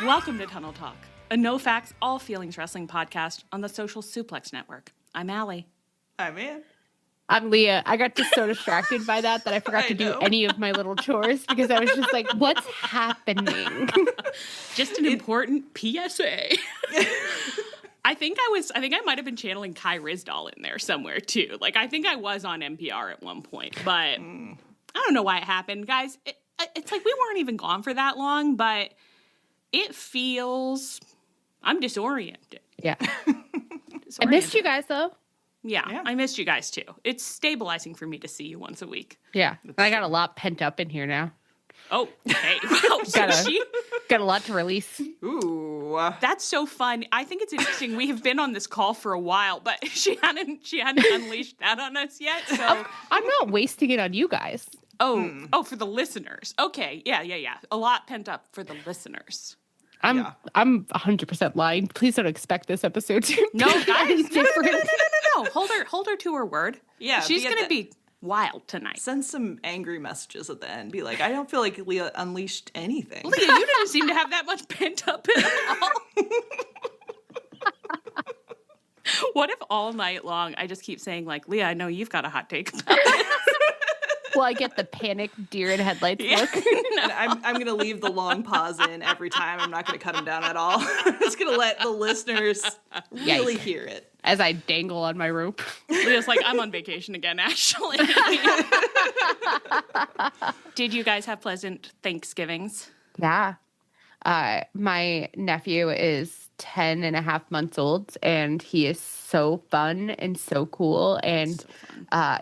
Welcome to Tunnel Talk, a no-facts, all-feelings wrestling podcast on the Social Suplex Network. I'm Allie. I'm Ann. I'm Leah. I got just so distracted by that I forgot to do any of my little chores because I was just like, what's happening? Just an important PSA. I think I might have been channeling Kai Rizdal in there somewhere too. Like, I think I was on NPR at one point, but I don't know why it happened. Guys, it's like we weren't even gone for that long, but it feels, I'm disoriented. Yeah. I missed you guys though. Yeah, I missed you guys too. It's stabilizing for me to see you once a week. Yeah. I got a lot pent up in here now. Oh, okay. Wow, got a lot to release. Ooh. That's so fun. I think it's interesting. We have been on this call for a while, but she hadn't unleashed that on us yet. So I'm not wasting it on you guys. Oh, for the listeners. Okay. Yeah. A lot pent up for the listeners. I'm 100% lying. Please don't expect this episode to No, guys. different. No. Hold her to her word. Yeah. She's going to be wild tonight. Send some angry messages at the end. Be like, I don't feel like Leah unleashed anything. Leah, you didn't seem to have that much pent up at all. What if all night long I just keep saying, like, Leah, I know you've got a hot take about this. Well, I get the panic deer in headlights look. And I'm going to leave the long pause in every time. I'm not going to cut them down at all. I'm just going to let the listeners really hear it. As I dangle on my rope. Leah's like, I'm on vacation again, actually. Did you guys have pleasant Thanksgivings? Yeah. My nephew is 10 and a half months old, and he is so fun and so cool. And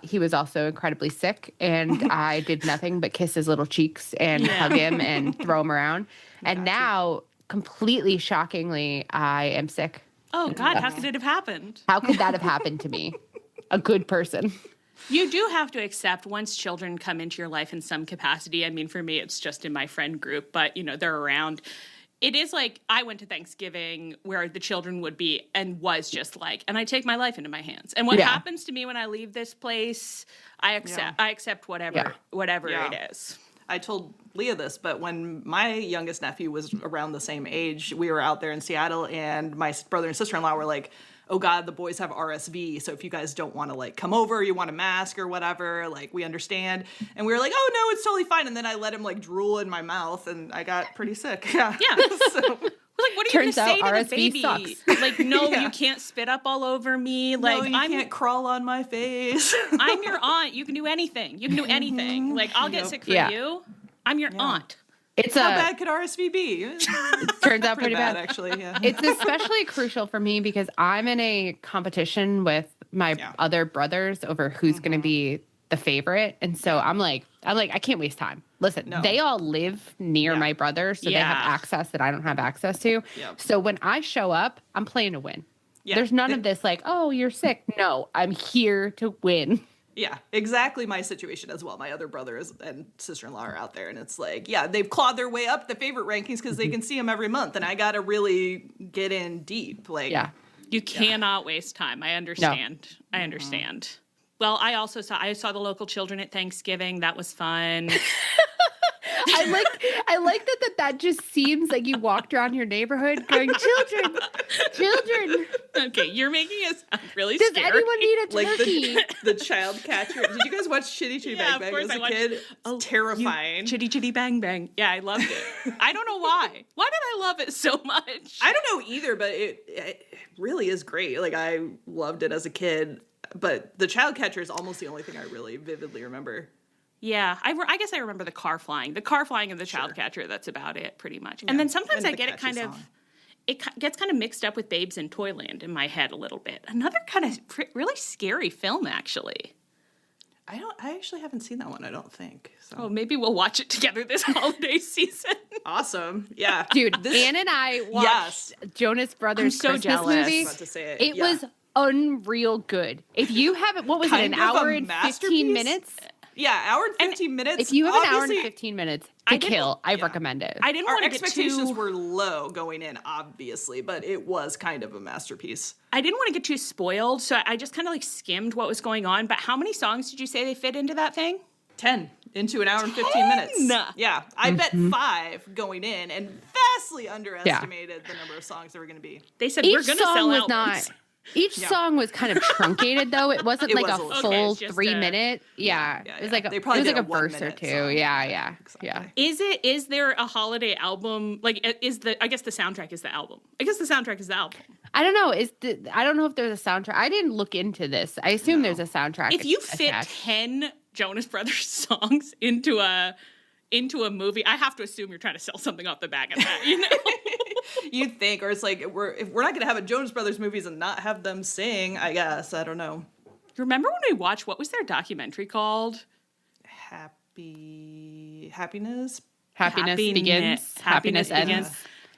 he was also incredibly sick, and I did nothing but kiss his little cheeks and hug him and throw him around. And now, completely shockingly, I am sick. Oh, God, how could it have happened? How could that have happened to me? A good person. You do have to accept once children come into your life in some capacity. I mean, for me, it's just in my friend group, but, they're around. It is like I went to Thanksgiving where the children would be and was just like, and I take my life into my hands. And what happens to me when I leave this place, I accept whatever it is. I told Leah this, but when my youngest nephew was around the same age, we were out there in Seattle, and my brother and sister-in-law were like, oh God, the boys have RSV, so if you guys don't want to like come over, you want a mask or whatever, like we understand. And we were like, oh no, it's totally fine. And then I let him like drool in my mouth, and I got pretty sick. Yeah. So, like, what are you going to say to the baby? Sucks. Like, no, you can't spit up all over me. Like, no, you can't crawl on my face. I'm your aunt. You can do anything. Like, I'll get sick for you. I'm your aunt. How bad could RSV be? It turns out pretty bad, actually. Yeah. It's especially crucial for me because I'm in a competition with my other brothers over who's going to be the favorite, and so I'm like, I can't waste time. Listen, they all live near my brother, so they have access that I don't have access to. Yep. So when I show up, I'm playing to win. Yeah. There's none of this like, oh, you're sick. No, I'm here to win. Yeah, exactly my situation as well. My other brothers and sister-in-law are out there, and it's like, they've clawed their way up the favorite rankings because they can see them every month, and I got to really get in deep. Like, you cannot waste time. I understand. No. I understand. Well, I saw the local children at Thanksgiving. That was fun. I like that just seems like you walked around your neighborhood going, children. Okay, you're making it sound really Does scary. anyone need a turkey? Like the child catcher. Did you guys watch Chitty Chitty Bang Bang as a kid? It's terrifying. Chitty Chitty Bang Bang. Yeah, I loved it. I don't know why. Why did I love it so much? I don't know either, but it really is great. Like, I loved it as a kid, but the child catcher is almost the only thing I really vividly remember. Yeah, I guess I remember the car flying and the child catcher. That's about it, pretty much. Yeah. And then sometimes I get it gets kind of mixed up with Babes in Toyland in my head a little bit. Another kind of really scary film, actually. I actually haven't seen that one, I don't think. So. Oh, maybe we'll watch it together this holiday season. Awesome. Yeah. Dude, Ann and I watched Jonas Brothers Christmas movie. About to say it was unreal good. If you haven't, what was it, an hour and 15 minutes? Yeah, hour and 15 minutes. If you have an hour and 15 minutes to kill, I recommend it. I didn't want to get expectations were low going in, obviously, but it was kind of a masterpiece. I didn't want to get too spoiled, so I just kind of like skimmed what was going on. But how many songs did you say they fit into that thing? 10 into an hour and 15 minutes. Yeah. I bet 5 going in and vastly underestimated the number of songs there were going to be. They said, we're going to sell albums. Each song was kind of truncated, though. It wasn't like a full 3 minute. Yeah. It was like a verse or two. Song. Yeah. Is there a holiday album? Like, I guess the soundtrack is the album. I guess the soundtrack is the album. I don't know. I don't know if there's a soundtrack. I didn't look into this. I assume there's a soundtrack. If you fit 10 Jonas Brothers songs into a movie, I have to assume you're trying to sell something off the back of that, you know? You'd think, or it's like, if we're not going to have a Jonas Brothers movies and not have them sing, I guess. I don't know. Remember when we watched, what was their documentary called? Happiness? Happiness begins. Happiness ends.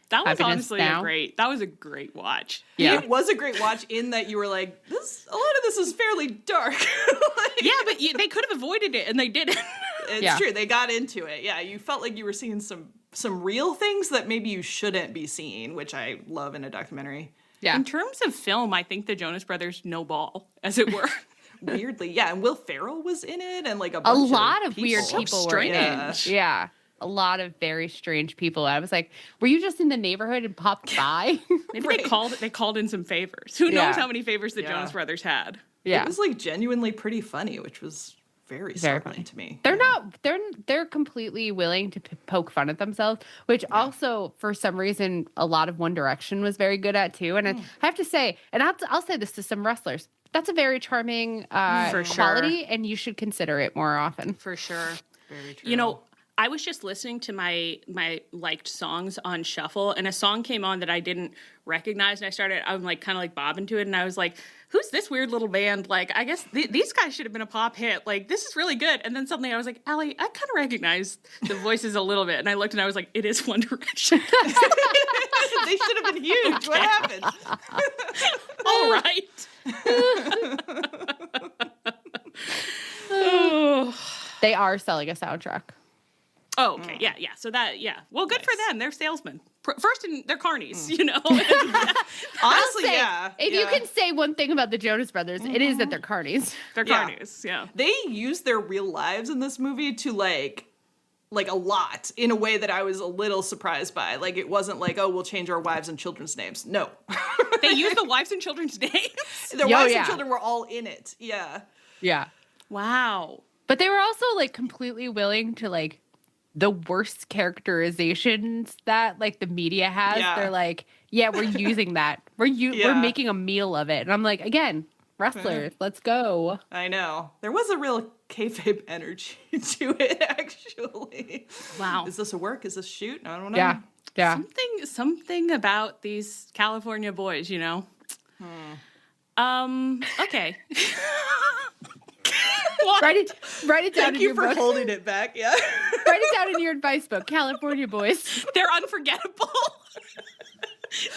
That was Happiness honestly now. that was a great watch. Yeah. It was a great watch in that you were like, a lot of this is fairly dark. Yeah, but they could have avoided it, and they didn't. It's true. They got into it. Yeah, you felt like you were seeing some real things that maybe you shouldn't be seeing, which I love in a documentary. Yeah. In terms of film, I think the Jonas Brothers know ball, as it were. Weirdly, yeah. And Will Ferrell was in it, and like a lot of people. weird people were in it. Yeah. A lot of very strange people. I was like, were you just in the neighborhood and popped by? Maybe they called in some favors. Who knows how many favors the Jonas Brothers had? Yeah. It was like genuinely pretty funny, which was very startling to me. They're completely willing to poke fun at themselves, which also for some reason a lot of One Direction was very good at too. And I have to say, and I'll say this to some wrestlers, that's a very charming quality, and you should consider it more often. For sure. Very true. You know, I was just listening to my liked songs on shuffle, and a song came on that I didn't recognize, and I'm like kind of like bobbing to it, and I was like, who's this weird little band? Like, I guess these guys should have been a pop hit. Like, this is really good. And then suddenly I was like, Allie, I kind of recognize the voices a little bit. And I looked and I was like, it is One Direction. They should have been huge. What happened? All right. They are selling a soundtrack. Oh, okay. Yeah. So well, good for them. They're salesmen. First, they're carnies, you know? Honestly, If you can say one thing about the Jonas Brothers, it is that they're carnies. They're carnies, yeah. They use their real lives in this movie to, like a lot, in a way that I was a little surprised by. Like, it wasn't like, oh, we'll change our wives and children's names. No. They use the wives and children's names? Their wives and children were all in it. Yeah. Yeah. Wow. But they were also, like, completely willing to, like, the worst characterizations that like the media has. They're like, we're using that. We're making a meal of it. And I'm like, again, wrestlers, let's go. I know. There was a real kayfabe energy to it, actually. Wow. Is this a work? Is this a shoot? I don't know. Yeah. Something about these California boys, you know? Okay. Write it down in your book. Thank you for holding it back. Yeah. Write it down in your advice book. California boys. They're unforgettable.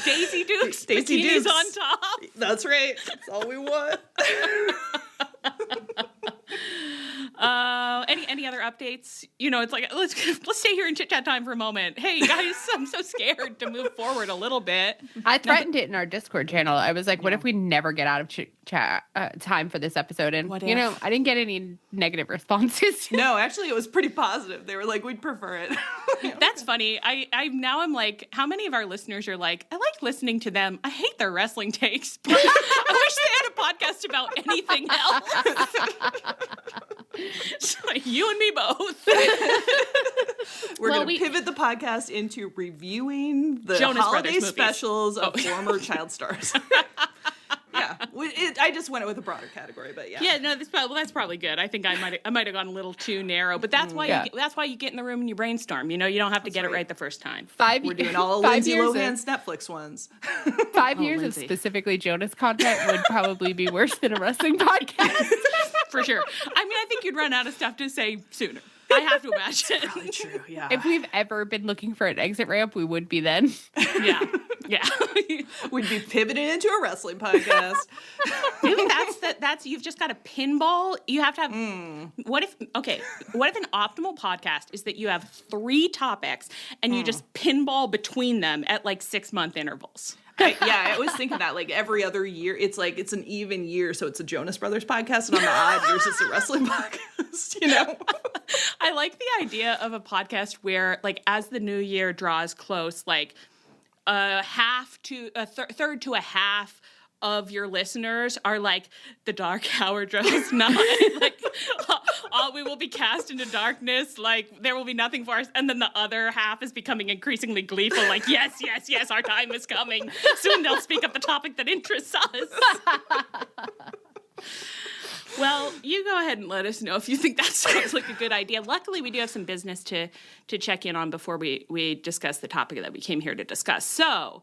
Daisy Dukes. Bikinis on top. That's right. That's all we want. Any other updates? You know, it's like let's stay here in Chitchat Time for a moment. Hey guys, I'm so scared to move forward a little bit. I threatened it in our Discord channel. I was like, what if we never get out of Chitchat time for this episode? And you know, I didn't get any negative responses. No, actually, it was pretty positive. They were like, we'd prefer it. That's funny. I'm like, how many of our listeners are like, I like listening to them. I hate their wrestling takes, but I wish they had a podcast about anything else. So, you and me both. We're going to pivot the podcast into reviewing the Jonas holiday Brothers specials of former child stars. Yeah, I just went with a broader category, but yeah. Yeah, no, that's probably good. I think I might have gone a little too narrow, but that's why that's why you get in the room and you brainstorm. You know, you don't have to get it right the first time. We're doing all Lindsay Lohan's Netflix ones. 5 years of specifically Jonas content would probably be worse than a wrestling podcast. For sure. I mean, I think you'd run out of stuff to say sooner. I have to imagine. That's probably true, yeah. If we've ever been looking for an exit ramp, we would be then. Yeah. We'd be pivoting into a wrestling podcast. Maybe that's you've just got a pinball. You have to have what if an optimal podcast is that you have 3 topics and you just pinball between them at like 6-month intervals. I always think of that, like every other year, it's like it's an even year, so it's a Jonas Brothers podcast, and on the odd years, it's a wrestling podcast, you know? I like the idea of a podcast where, like, as the new year draws close, like a third to a half of your listeners are like, the dark hour draws nigh. Like, all we will be cast into darkness. Like, there will be nothing for us. And then the other half is becoming increasingly gleeful. Like, yes, yes, yes, our time is coming. Soon they'll speak up the topic that interests us. Well, you go ahead and let us know if you think that sounds like a good idea. Luckily, we do have some business to check in on before we discuss the topic that we came here to discuss. So,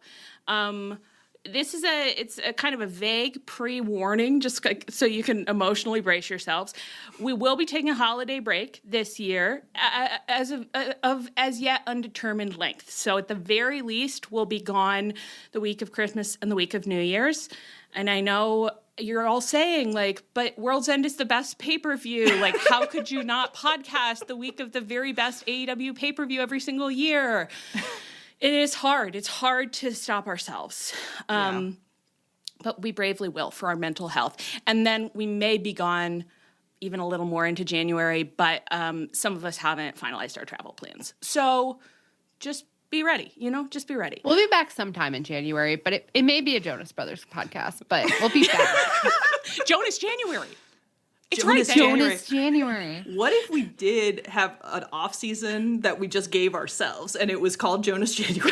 it's a kind of a vague pre-warning, just so you can emotionally brace yourselves. We will be taking a holiday break this year, of as yet undetermined length. So at the very least, we'll be gone the week of Christmas and the week of New Year's. And I know you're all saying, like, but World's End is the best pay-per-view. Like, how could you not podcast the week of the very best AEW pay-per-view every single year? It is hard. It's hard to stop ourselves. But we bravely will for our mental health. And then we may be gone even a little more into January, but some of us haven't finalized our travel plans. So just be ready, just be ready. We'll be back sometime in January, but it may be a Jonas Brothers podcast, but we'll be back. Jonas January. It's Jonas right January. Jonas January. What if we did have an off season that we just gave ourselves and it was called Jonas January?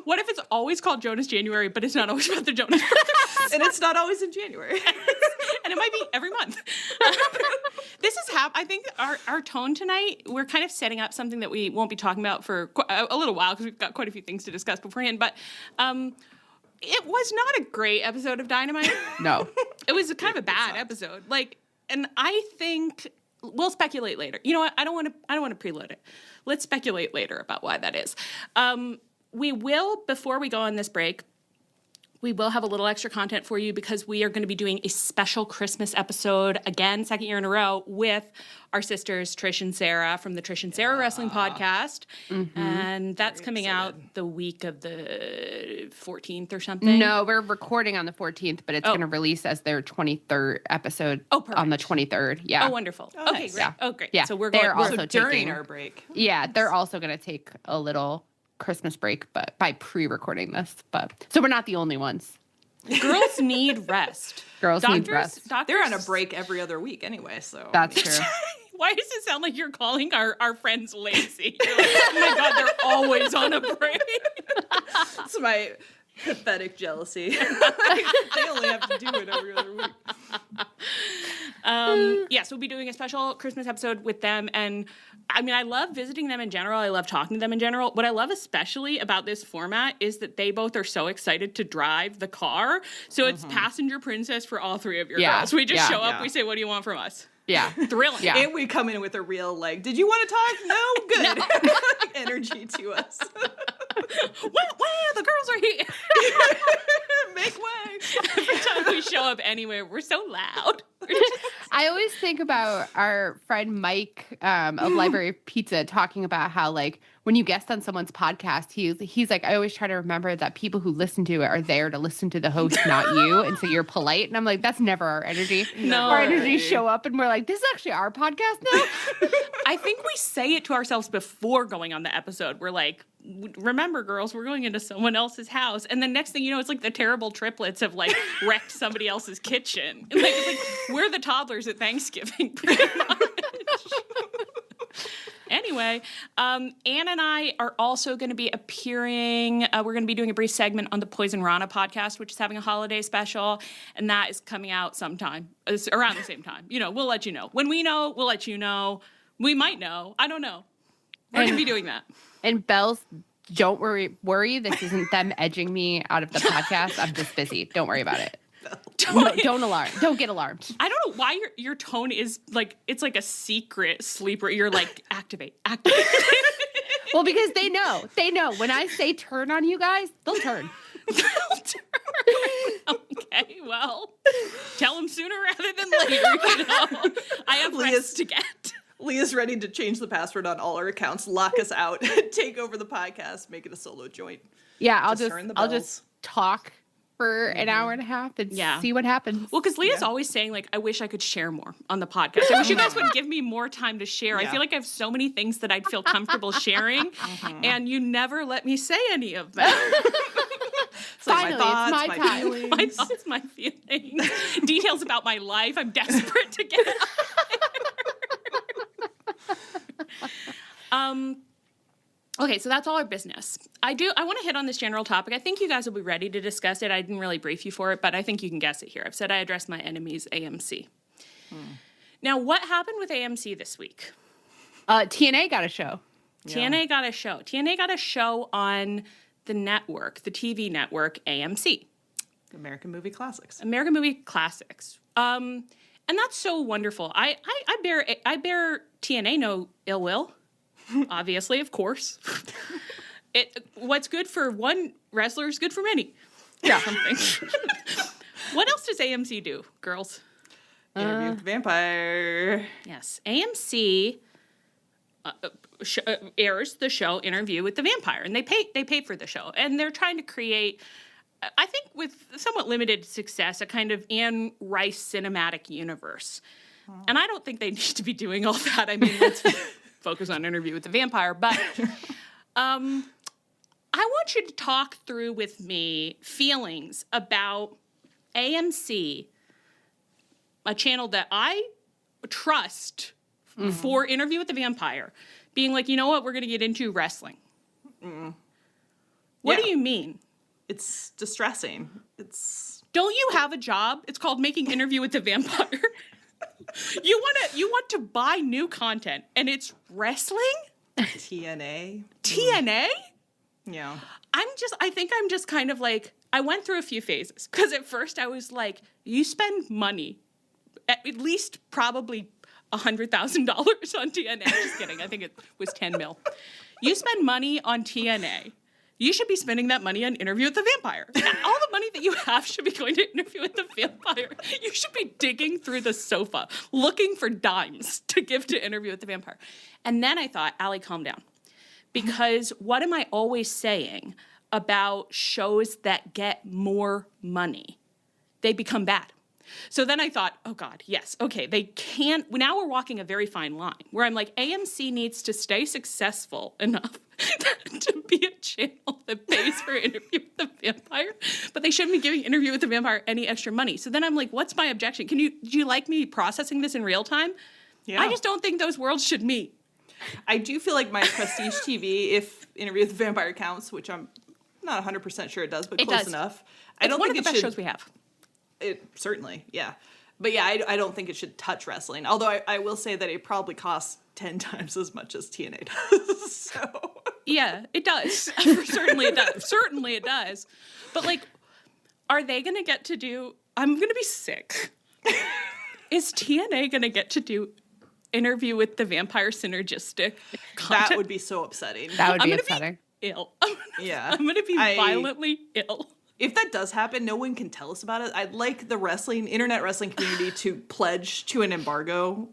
What if it's always called Jonas January, but it's not always about the Jonas Brothers? And it's not always in January. And it might be every month. This is I think our tone tonight, we're kind of setting up something that we won't be talking about for a little while because we've got quite a few things to discuss beforehand. But it was not a great episode of Dynamite. No. It was kind of a bad episode. Like, and I think we'll speculate later. You know what? I don't want to preload it. Let's speculate later about why that is. We will, before we go on this break, we will have a little extra content for you because we are going to be doing a special Christmas episode, again, second year in a row, with our sisters, Trish and Sarah, from the Trish and Sarah Wrestling Podcast. Mm-hmm. And that's coming out the week of the 14th or something. No, we're recording on the 14th, but it's going to release as their 23rd episode on the 23rd. Yeah. Oh, wonderful. Okay, nice. Great. Yeah. Oh, great. Yeah. So we're also during our break. Yeah, they're also going to take a little Christmas break, but by pre-recording this, so we're not the only ones. Girls need rest. Need rest. They're on a break every other week anyway, so that's true. Why does it sound like you're calling our friends lazy? You're like, oh my God, they're always on a break. It's my pathetic jealousy. They only have to do it every other week. Yes, we'll be doing a special Christmas episode with them. And I mean, I love visiting them in general. I love talking to them in general. What I love especially about this format is that they both are so excited to drive the car. So it's passenger princess for all three of your girls. We just show up, we say, what do you want from us? Yeah. Thrilling. Yeah. And we come in with a real, like, did you want to talk? No? Good. No. Energy to us. Wow, the girls are here. Make way. Every time we show up anywhere, we're so loud. I always think about our friend Mike of Library Pizza talking about how, like, when you guest on someone's podcast, he's like, I always try to remember that people who listen to it are there to listen to the host, not you. And so you're polite. And I'm like, that's never our energy. No. Our energy show up and we're like, this is actually our podcast now. I think we say it to ourselves before going on the episode. We're like, remember, girls, we're going into someone else's house. And the next thing you know, it's like the terrible triplets have, like, wrecked somebody else's kitchen. And, like, it's like we're the toddlers at Thanksgiving, pretty much. Anyway, Anne and I are also going to be appearing. We're going to be doing a brief segment on the Poison Rana podcast, which is having a holiday special. And that is coming out sometime. It's around the same time. We'll let you know. When we know, we'll let you know. We might know. I don't know. We're going to be doing that. And Bells, don't worry. This isn't them edging me out of the podcast. I'm just busy. Don't worry about it. Don't alarm. Don't get alarmed. I don't know why your tone is like, it's like a secret sleeper. You're like, activate. Well, because they know when I say turn on you guys, they'll turn. Okay, well, tell them sooner rather than later. I have rest to get. Leah's ready to change the password on all our accounts, lock us out, take over the podcast, make it a solo joint. Yeah, I'll just talk for an hour and a half and see what happens. Well, because Leah's always saying, like, I wish I could share more on the podcast. I wish you guys would give me more time to share. I feel like I have so many things that I'd feel comfortable sharing, and you never let me say any of them. Finally, it's my time. Feelings. My thoughts, my feelings, details about my life. I'm desperate to get out. Okay, so that's all our business. I want to hit on this general topic. I think you guys will be ready to discuss it. I didn't really brief you for it, but I think you can guess it here. I've said I address my enemies, AMC. Now, what happened with AMC this week? TNA got a show. TNA got a show. TNA got a show on the network, the TV network, AMC. American Movie Classics. American Movie Classics. And that's so wonderful. I bear TNA no ill will. Obviously, of course. What's good for one wrestler is good for many. Yeah. Something. What else does AMC do, girls? Interview with the Vampire. Yes. AMC airs the show Interview with the Vampire, and they pay for the show. And they're trying to create, I think with somewhat limited success, a kind of Anne Rice cinematic universe. And I don't think they need to be doing all that. I mean, let's focus on Interview with the Vampire. But I want you to talk through with me feelings about AMC, a channel that I trust for Interview with the Vampire, being like, you know what, we're going to get into wrestling. What do you mean? It's distressing. Don't you have a job? It's called making Interview with the Vampire. You want to buy new content, and it's wrestling? TNA? Yeah. I think I'm just kind of like, I went through a few phases. Because at first I was like, you spend money, at least probably $100,000 on TNA. Just kidding. I think it was 10 mil. You spend money on TNA. You should be spending that money on Interview with the Vampire. All the money that you have should be going to Interview with the Vampire. You should be digging through the sofa, looking for dimes to give to Interview with the Vampire. And then I thought, Allie, calm down. Because what am I always saying about shows that get more money? They become bad. So then I thought, oh God, yes, okay, they can't, now we're walking a very fine line where I'm like, AMC needs to stay successful enough to be a channel that pays for Interview with the Vampire, but they shouldn't be giving Interview with the Vampire any extra money. So then I'm like, what's my objection? Do you like me processing this in real time? Yeah. I just don't think those worlds should meet. I do feel like my prestige TV, if Interview with the Vampire counts, which I'm not 100% sure it does, but close enough. I don't think it's one of the best shows we have. It certainly, yeah. But yeah, I don't think it should touch wrestling. Although I will say that it probably costs 10 times as much as TNA does. So yeah, it does. Certainly it does. Certainly it does. But like, are they going to get to do? I'm going to be sick. Is TNA going to get to do Interview with the Vampire synergistic content? That would be so upsetting. That would be upsetting. I'm going to be violently ill. If that does happen, no one can tell us about it. I'd like the internet wrestling community to pledge to an embargo.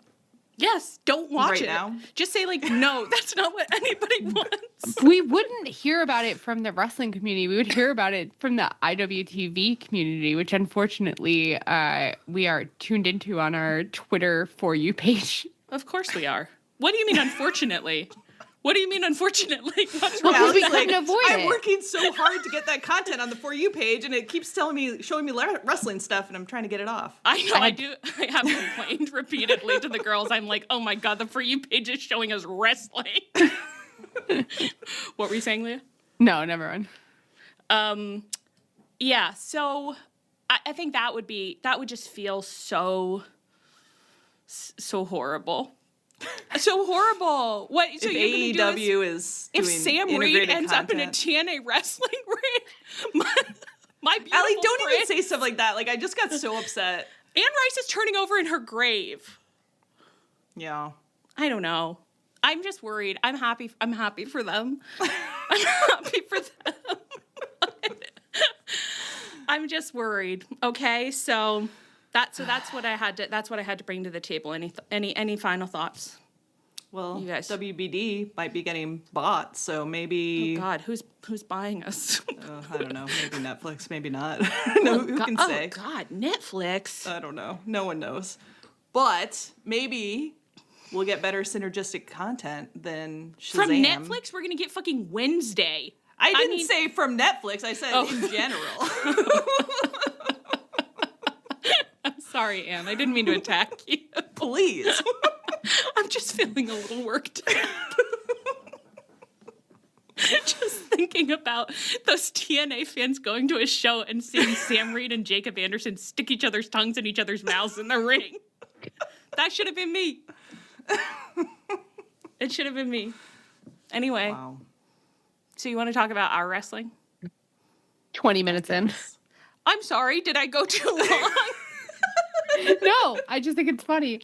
Yes, don't watch it. Now. Just say like, no, that's not what anybody wants. We wouldn't hear about it from the wrestling community. We would hear about it from the IWTV community, which unfortunately we are tuned into on our Twitter For You page. Of course we are. What do you mean, unfortunately? What do you mean, unfortunately? What's wrong? Because we couldn't avoid it. I'm working so hard to get that content on the For You page, and it keeps showing me wrestling stuff, and I'm trying to get it off. I know, I do. I have complained repeatedly to the girls. I'm like, oh my God, the For You page is showing us wrestling. What were you saying, Leah? No, never mind. Yeah, so I think that would just feel so horrible. So horrible. What? So if AEW is doing if Sam Reed ends up in a TNA wrestling ring, my beautiful Allie, don't friend, even say stuff like that. Like, I just got so upset. Anne Rice is turning over in her grave. Yeah. I don't know. I'm just worried. I'm happy for them. I'm happy for them. I'm just worried. Okay, so. That's what I had to bring to the table. Any final thoughts? Well, You guys. WBD might be getting bought, so maybe... Oh, God, who's buying us? I don't know. Maybe Netflix, maybe not. No, who can say? Oh, God, Netflix. I don't know. No one knows. But maybe we'll get better synergistic content than Shazam. From Netflix, we're going to get fucking Wednesday. I didn't say from Netflix. I said in general. I'm sorry, Anne. I didn't mean to attack you. Please. I'm just feeling a little worked up. Just thinking about those TNA fans going to a show and seeing Sam Reed and Jacob Anderson stick each other's tongues in each other's mouths in the ring. That should have been me. It should have been me. Anyway. Wow. So you want to talk about our wrestling? 20 minutes in. I'm sorry. Did I go too long? No, I just think it's funny.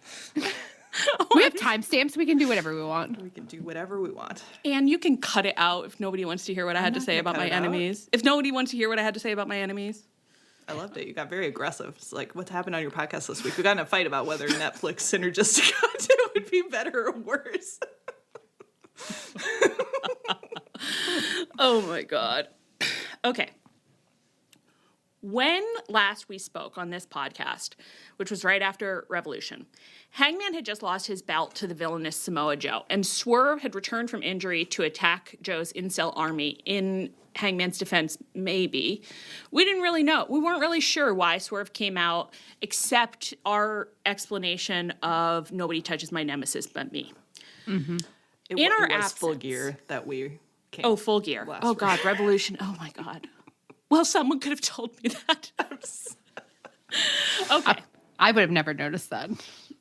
We have timestamps. We can do whatever we want. We can do whatever we want. And you can cut it out if nobody wants to hear what I had to say about my enemies. If nobody wants to hear what I had to say about my enemies. I loved it. You got very aggressive. It's like, what's happened on your podcast this week? We got in a fight about whether Netflix synergistic content would be better or worse. Oh my God. Okay. When last we spoke on this podcast, which was right after Revolution, Hangman had just lost his belt to the villainous Samoa Joe, and Swerve had returned from injury to attack Joe's incel army. In Hangman's defense, maybe. We didn't really know. We weren't really sure why Swerve came out, except our explanation of nobody touches my nemesis but me. Mm-hmm. It was Full Gear that we came. Oh, Full Gear. Oh, God, Revolution. Oh, my God. Well, someone could have told me that. Okay. I would have never noticed that.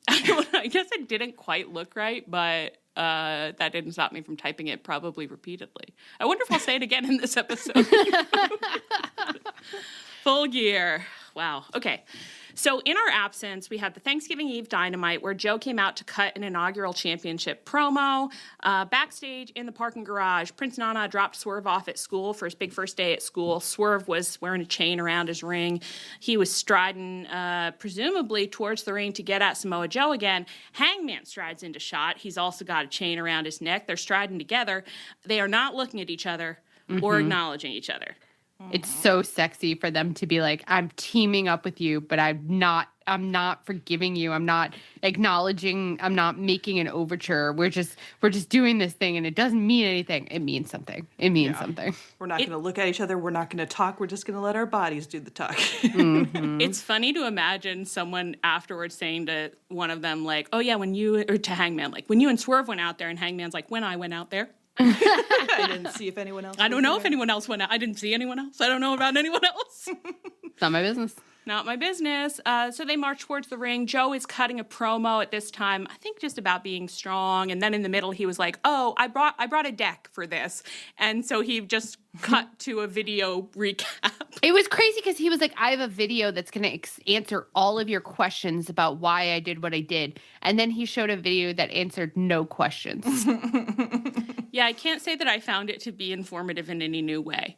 I guess it didn't quite look right, but that didn't stop me from typing it probably repeatedly. I wonder if I'll say it again in this episode. Full Gear. Wow. Okay. So in our absence, we had the Thanksgiving Eve Dynamite where Joe came out to cut an inaugural championship promo. Backstage in the parking garage, Prince Nana dropped Swerve off at school for his big first day at school. Swerve was wearing a chain around his ring. He was striding, presumably, towards the ring to get at Samoa Joe again. Hangman strides into shot. He's also got a chain around his neck. They're striding together. They are not looking at each other or acknowledging each other. It's so sexy for them to be like, I'm teaming up with you, but I'm not forgiving you. I'm not acknowledging, I'm not making an overture. We're just doing this thing and it doesn't mean anything. It means something. It means something. We're not going to look at each other. We're not going to talk. We're just going to let our bodies do the talk. It's funny to imagine someone afterwards saying to one of them, like, oh yeah, to Hangman, like, when you and Swerve went out there, and Hangman's like, when I went out there. I didn't see if anyone else. I don't know if anyone else went out. I didn't see anyone else. I don't know about anyone else. It's not my business. Not my business. So they march towards the ring. Joe is cutting a promo at this time, I think just about being strong. And then in the middle, he was like, oh, I brought a deck for this. And so he just cut to a video recap. It was crazy because he was like, I have a video that's going to answer all of your questions about why I did what I did. And then he showed a video that answered no questions. Yeah, I can't say that I found it to be informative in any new way.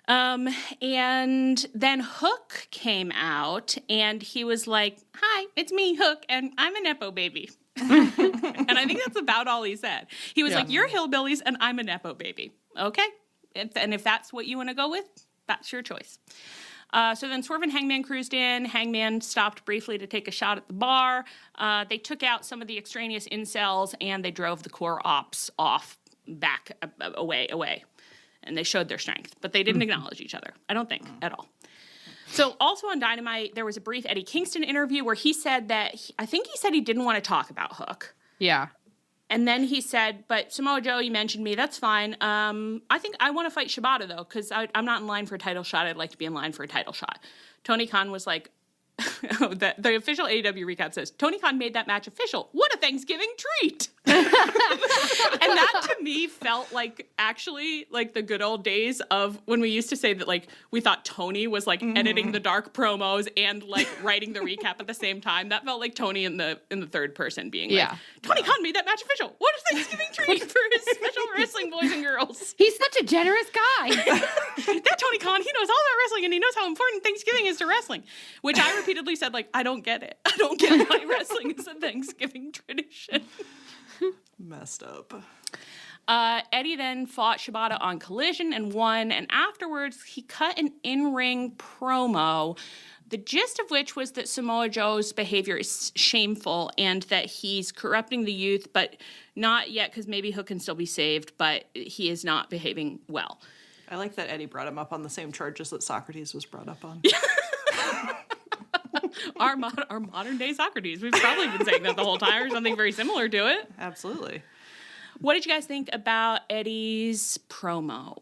And then Hook came out and he was like, hi, it's me, Hook, and I'm a Nepo baby. And I think that's about all he said. He was like, you're hillbillies and I'm a Nepo baby. Okay. And if that's what you want to go with, that's your choice. So then Swerve and Hangman cruised in. Hangman stopped briefly to take a shot at the bar. They took out some of the extraneous incels and they drove the core ops off back away. And they showed their strength, but they didn't acknowledge each other, I don't think, at all. So also on Dynamite, there was a brief Eddie Kingston interview where he said that, I think he said he didn't want to talk about Hook. Yeah. And then he said, but Samoa Joe, you mentioned me, that's fine. I think I want to fight Shibata, though, because I'm not in line for a title shot. I'd like to be in line for a title shot. Tony Khan was like, the official AEW recap says, Tony Khan made that match official. What a Thanksgiving treat. And that to me felt like actually like the good old days of when we used to say that like we thought Tony was like editing the dark promos and like writing the recap at the same time. That felt like Tony in the third person being like, Tony Khan made that match official. What a Thanksgiving treat for his special wrestling boys and girls. He's such a generous guy. That Tony Khan, he knows all about wrestling and he knows how important Thanksgiving is to wrestling, which I repeatedly said, like, I don't get it. I don't get why wrestling is a Thanksgiving tradition. Messed up. Eddie then fought Shibata on Collision and won, and afterwards he cut an in-ring promo, the gist of which was that Samoa Joe's behavior is shameful and that he's corrupting the youth, but not yet because maybe Hook can still be saved, but he is not behaving well. I like that Eddie brought him up on the same charges that Socrates was brought up on. Our modern-day Socrates. We've probably been saying that the whole time or something very similar to it. Absolutely. What did you guys think about Eddie's promo?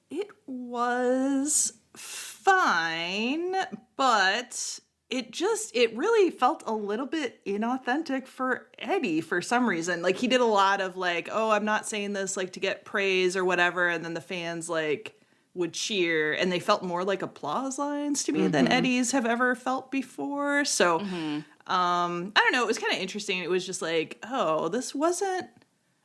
It was fine, but it really felt a little bit inauthentic for Eddie for some reason. Like, he did a lot of like, oh, I'm not saying this like to get praise or whatever, and then the fans like would cheer, and they felt more like applause lines to me than Eddie's have ever felt before. So I don't know, it was kind of interesting. It was just like, oh, this wasn't,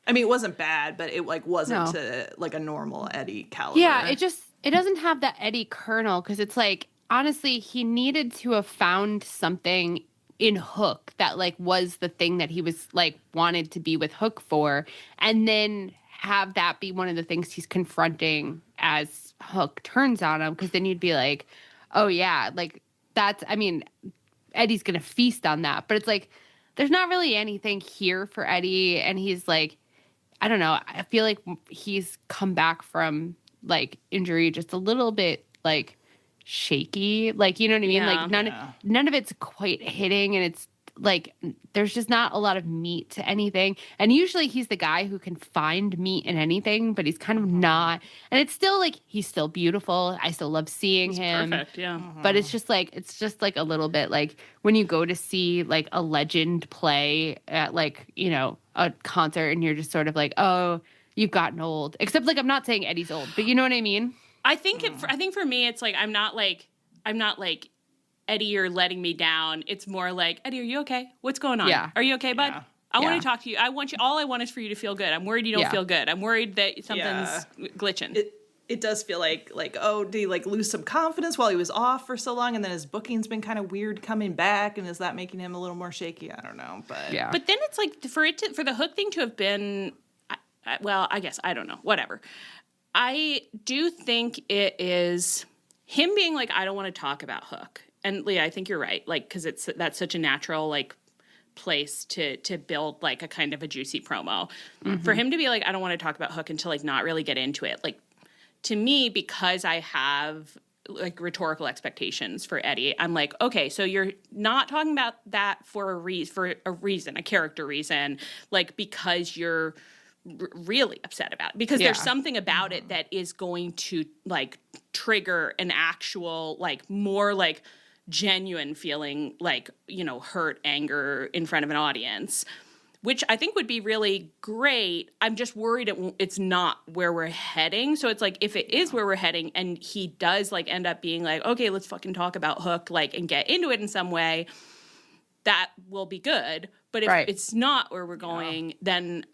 I mean, it wasn't bad, but it like wasn't to like a normal Eddie caliber. Yeah, it doesn't have that Eddie kernel, because it's like, honestly, he needed to have found something in Hook that like was the thing that he was like wanted to be with Hook for, and then have that be one of the things he's confronting as Hook turns on him, because then you'd be like, oh yeah, like that's, I mean, Eddie's gonna feast on that. But it's like, there's not really anything here for Eddie, and he's like, I don't know, I feel like he's come back from like injury just a little bit like shaky, like, you know what I mean? Yeah. Like none of it's quite hitting, and it's like there's just not a lot of meat to anything. And usually he's the guy who can find meat in anything, but he's kind of not. And it's still like, he's still beautiful. I still love seeing him. Perfect, yeah. But it's just like a little bit like when you go to see like a legend play at like, you know, a concert, and you're just sort of like, oh, you've gotten old. Except like, I'm not saying Eddie's old, but you know what I mean? I think for me, it's like, I'm not like Eddie, you're letting me down. It's more like, Eddie, are you okay? What's going on? Yeah. Are you okay, bud? Yeah. I want to talk to you. All I want is for you to feel good. I'm worried you don't feel good. I'm worried that something's glitching. It does feel like, oh, did he like lose some confidence while he was off for so long, and then his booking's been kind of weird coming back, and is that making him a little more shaky? I don't know, but yeah. But then it's like for the Hook thing to have been, well, I guess I don't know. Whatever. I do think it is him being like, I don't want to talk about Hook. And Leah, I think you're right. Like, because that's such a natural like place to build like a kind of a juicy promo. For him to be like, I don't want to talk about Hook, and to like not really get into it. Like, to me, because I have like rhetorical expectations for Eddie, I'm like, okay, so you're not talking about that for a reason, a character reason, like because you're really upset about it, because there's something about it that is going to like trigger an actual like more like genuine feeling, like, you know, hurt, anger in front of an audience, which I think would be really great. I'm just worried it's not where we're heading. So it's like, if it is where we're heading and he does like end up being like, okay, let's fucking talk about Hook, like, and get into it in some way, that will be good. But if it's not where we're going, then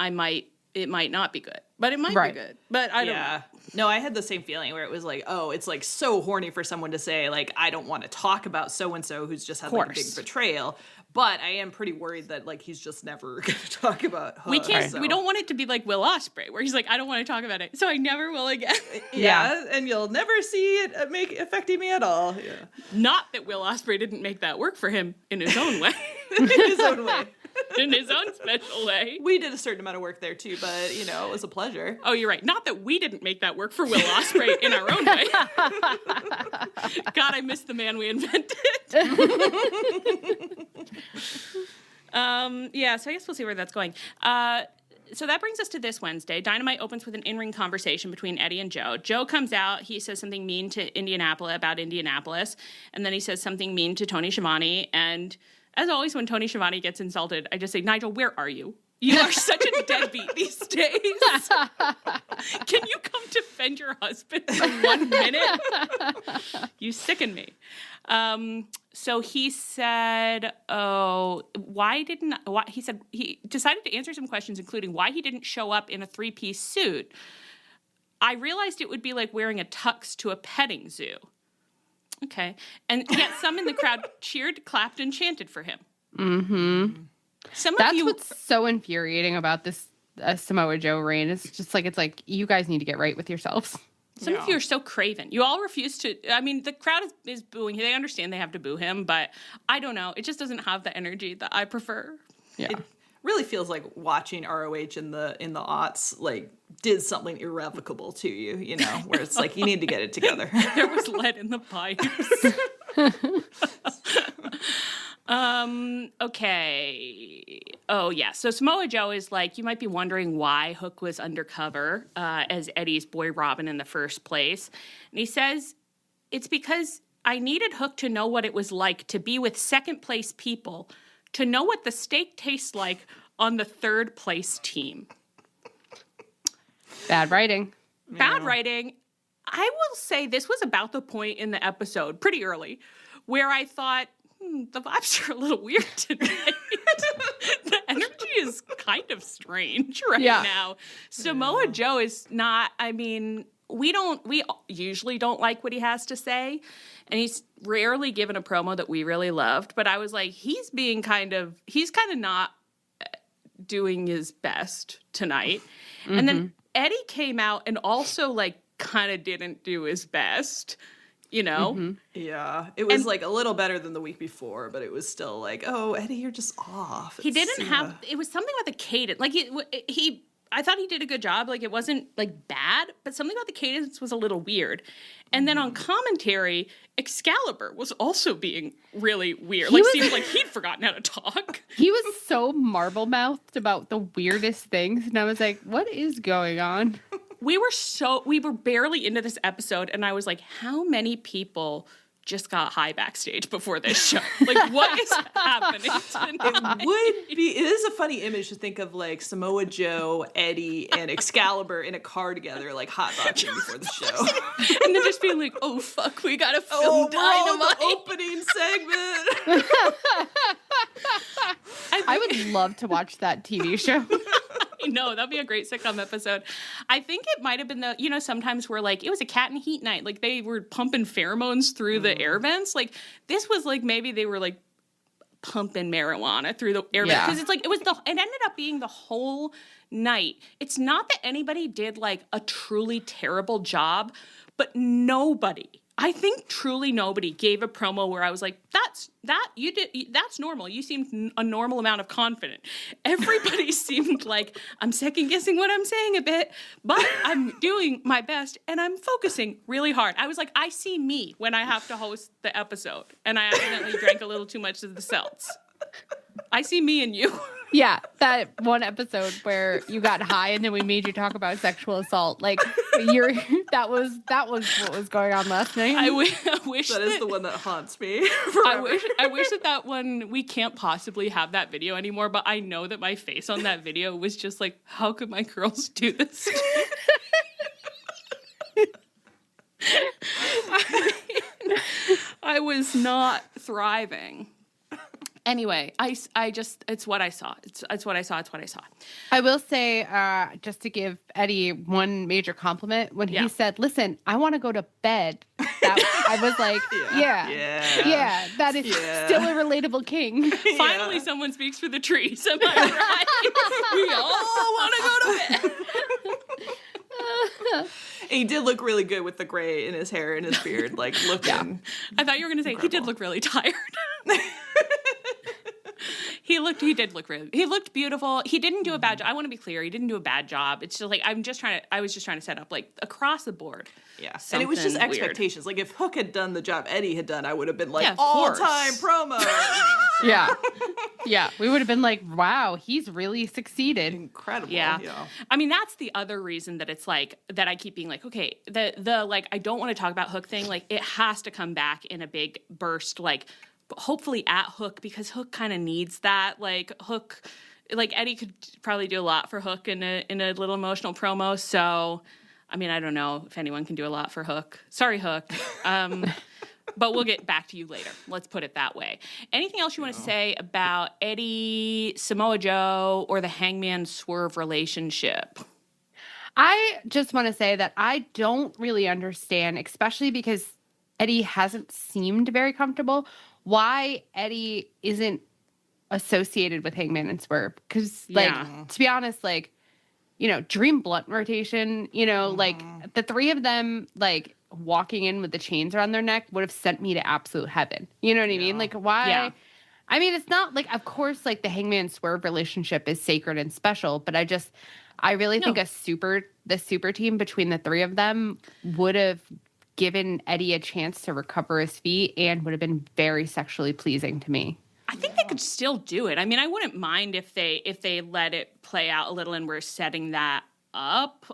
it might not be good, but it might be good. But I don't know. No, I had the same feeling where it was like, oh, it's like so horny for someone to say like, I don't want to talk about so-and-so who's just had like a big betrayal. But I am pretty worried that like he's just never going to talk about Hook. We don't want it to be like Will Ospreay, where he's like, I don't want to talk about it, so I never will again. And you'll never see it affecting me at all. Yeah. Not that Will Ospreay didn't make that work for him in his own way. In his own way. In his own special way. We did a certain amount of work there too, but you know, it was a pleasure. Oh, you're right. Not that we didn't make that work for Will Ospreay in our own way. God, I miss the man we invented. So I guess we'll see where that's going. So that brings us to this Wednesday. Dynamite opens with an in-ring conversation between Eddie and Joe. Joe comes out. He says something mean to about Indianapolis. And then he says something mean to Tony Schiavone. And as always, when Tony Schiavone gets insulted, I just say, Nigel, where are you? You are such a deadbeat these days. Can you come defend your husband for 1 minute? You sicken me. So he said, he said he decided to answer some questions, including why he didn't show up in a 3-piece suit. I realized it would be like wearing a tux to a petting zoo. Okay. And yet some in the crowd cheered, clapped, and chanted for him. Mm-hmm. That's what's so infuriating about this Samoa Joe reign. It's like you guys need to get right with yourselves. Some of you are so craven. You all refuse to. I mean, the crowd is booing. They understand they have to boo him, but I don't know. It just doesn't have the energy that I prefer. Yeah. It really feels like watching ROH in the aughts like did something irrevocable to you, you know, where it's like you need to get it together. There was lead in the pipes. Okay. Oh, yeah. So Samoa Joe is like, you might be wondering why Hook was undercover as Eddie's boy Robin in the first place. And he says, it's because I needed Hook to know what it was like to be with second place people, to know what the steak tastes like on the third place team. Bad writing. Bad writing. I will say this was about the point in the episode, pretty early, where I thought, the vibes are a little weird tonight. The energy is kind of strange now. Samoa Joe is not, I mean, we usually don't like what he has to say. And he's rarely given a promo that we really loved. But I was like, he's kind of not doing his best tonight. Mm-hmm. And then Eddie came out and also like kind of didn't do his best. You know? Mm-hmm. Yeah. It was like a little better than the week before, but it was still like, oh, Eddie, you're just off. He didn't have, it was something about the cadence. Like I thought he did a good job. Like it wasn't like bad, but something about the cadence was a little weird. And then on commentary, Excalibur was also being really weird. Seemed like he'd forgotten how to talk. He was so marble-mouthed about the weirdest things. And I was like, what is going on? We were barely into this episode, and I was like, how many people just got high backstage before this show? Like, what is happening tonight? It is a funny image to think of, like, Samoa Joe, Eddie, and Excalibur in a car together, like, hot boxing before the show. And then just being like, oh, fuck, we gotta film Dynamite. The opening segment. I would love to watch that TV show. No, that'd be a great sitcom episode. I think it might have been sometimes where like it was a cat and heat night. Like they were pumping pheromones through the air vents. Like this was like maybe they were like pumping marijuana through the air vents. Because it's like it ended up being the whole night. It's not that anybody did like a truly terrible job, but I think truly nobody gave a promo where I was like, that's normal. You seemed a normal amount of confident. Everybody seemed like I'm second guessing what I'm saying a bit, but I'm doing my best and I'm focusing really hard. I was like, I see me when I have to host the episode and I accidentally drank a little too much of the seltz. I see me and you. Yeah, that one episode where you got high and then we made you talk about sexual assault. Like that was what was going on last night. I wish that is the one that haunts me. Forever. I wish that one, we can't possibly have that video anymore, but I know that my face on that video was just like, how could my girls do this? I was not thriving. Anyway, it's what I saw. It's what I saw. I will say, just to give Eddie one major compliment, when he said, listen, I want to go to bed. I was like, yeah, that is still a relatable king. Finally, someone speaks for the trees. Am I right? We all want to go to bed. He did look really good with the gray in his hair and his beard, like looking. Yeah. I thought you were going to say incredible. He did look really tired. He looked beautiful. He didn't do a bad job. I want to be clear. He didn't do a bad job. It's just like, I was just trying to set up like across the board. Yeah. And it was just expectations. Like if Hook had done the job Eddie had done, I would have been like, all-time promo. Yeah. Yeah. We would have been like, wow, he's really succeeded. Incredible. Yeah. I mean, that's the other reason that it's like, that I keep being like, okay, the like, I don't want to talk about Hook thing. Like it has to come back in a big burst, like, hopefully at Hook, because Hook kind of needs that. Like Hook, like Eddie could probably do a lot for Hook in a little emotional promo. So, I mean, I don't know if anyone can do a lot for Hook. Sorry, Hook. But we'll get back to you later. Let's put it that way. Anything else you want to say about Eddie, Samoa Joe, or the Hangman Swerve relationship? I just want to say that I don't really understand, especially because Eddie hasn't seemed very comfortable, why Eddie isn't associated with Hangman and Swerve. Because, like, to be honest, like, you know, Dream Blunt rotation, you know, like, the three of them, like, walking in with the chains around their neck would have sent me to absolute heaven. You know what I mean? Like, why? Yeah. I mean, it's not, like, of course, like, the Hangman Swerve relationship is sacred and special, but I really think the super team between the three of them would have given Eddie a chance to recover his feet and would have been very sexually pleasing to me. I think they could still do it. I mean, I wouldn't mind if they let it play out a little and we're setting that up.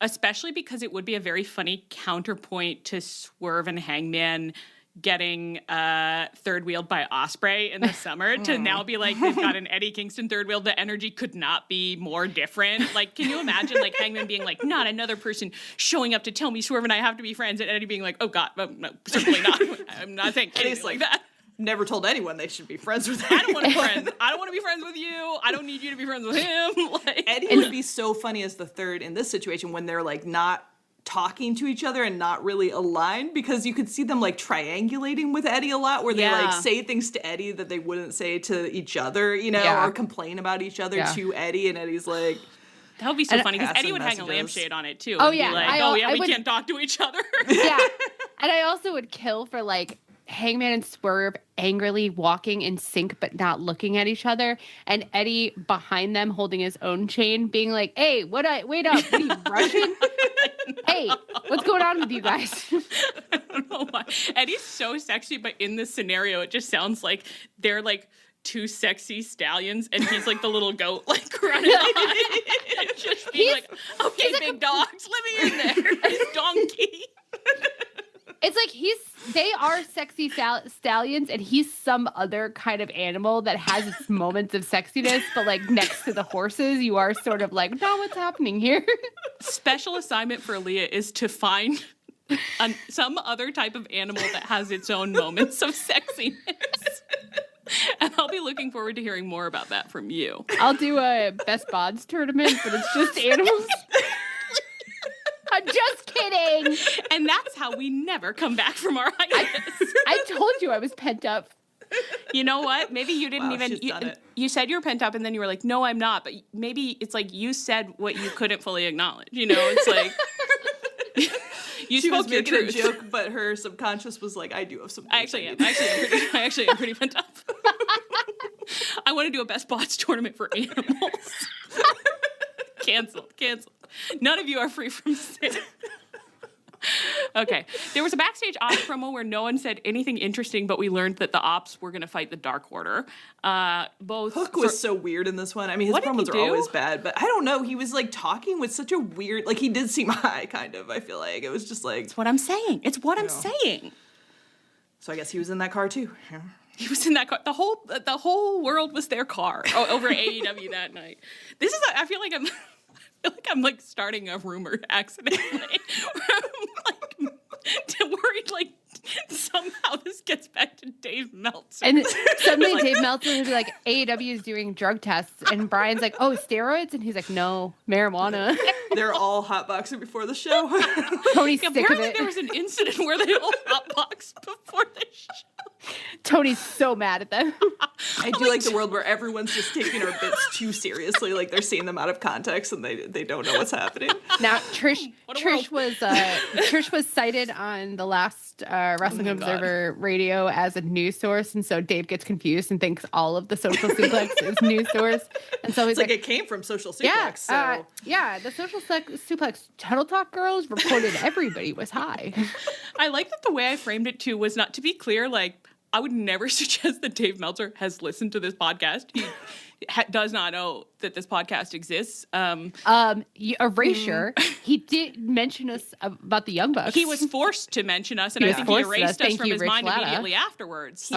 Especially because it would be a very funny counterpoint to Swerve and Hangman getting third wheeled by Ospreay in the summer to now be like, they've got an Eddie Kingston third wheel. The energy could not be more different. Like, can you imagine like Hangman being like, not another person showing up to tell me Swerve and I have to be friends, and Eddie being like, oh God, no, certainly not. I'm not saying anything like that. Never told anyone they should be friends with him. I don't want to be friends. I don't want to be friends with you. I don't need you to be friends with him. Like, Eddie would be so funny as the third in this situation when they're like not talking to each other and not really aligned, because you could see them like triangulating with Eddie a lot, where they like say things to Eddie that they wouldn't say to each other, you know, or complain about each other to Eddie, and Eddie's like, that would be so funny because Eddie would hang a lampshade on it too. Oh yeah, be like, we can't talk to each other. Yeah, and I also would kill for like Hangman and Swerve angrily walking in sync but not looking at each other, and Eddie behind them holding his own chain being like, hey, wait up, what are you, Russian? Hey, what's going on with you guys? I don't know why. Eddie's so sexy, but in this scenario it just becomes like they're like two sexy stallions and he's like the little goat like running on. Just being like, okay, big like dogs, let me in there. He's donkey. It's like they are sexy stallions, and he's some other kind of animal that has its moments of sexiness, but like next to the horses, you are sort of like, no, what's happening here? Special assignment for Leah is to find some other type of animal that has its own moments of sexiness. And I'll be looking forward to hearing more about that from you. I'll do a Best Bods tournament, but it's just animals. I'm just kidding. And that's how we never come back from our hiatus. I told you I was pent up. You know what? Maybe you didn't you said you were pent up and then you were like, no, I'm not. But maybe it's like you said what you couldn't fully acknowledge. You know, it's like she was making a joke, but her subconscious was like, I do have some. I actually am pretty pent up. I want to do a Best Bots tournament for animals. Cancel. None of you are free from sin. Okay. There was a backstage ops promo where no one said anything interesting, but we learned that the ops were going to fight the Dark Order. Hook was so weird in this one. I mean, his promos are always bad, but I don't know. He was like talking with such a weird, like he did seem high, kind of. I feel like it was just like. It's what I'm saying. So I guess he was in that car too. Yeah. He was in that car. The whole world was their car over AEW that night. This is. I feel like I'm like starting a rumor accidentally. I'm like worried like somehow this gets back to Dave Meltzer. And suddenly like, Dave Meltzer would be like, AEW is doing drug tests, and Brian's like, oh, steroids? And he's like, no, marijuana. They're all hotboxing before the show. Tony's sick of it. Apparently there was an incident where they all hotboxed before the show. Tony's so mad at them. I do like the world where everyone's just taking our bits too seriously, like they're seeing them out of context and they don't know what's happening. Now Trish was cited on the last Wrestling Observer Radio as a news source, and so Dave gets confused and thinks all of the Social Suplex is news source, and so he's like it came from Social Suplex. The Social Suplex Tunnel Talk girls reported everybody was high. I like that the way I framed it too was not to be clear, like I would never suggest that Dave Meltzer has listened to this podcast. He does not know that this podcast exists. Erasure. He did mention us about the Young Bucks. He was forced to mention us, and I think he erased us from his mind immediately afterwards. He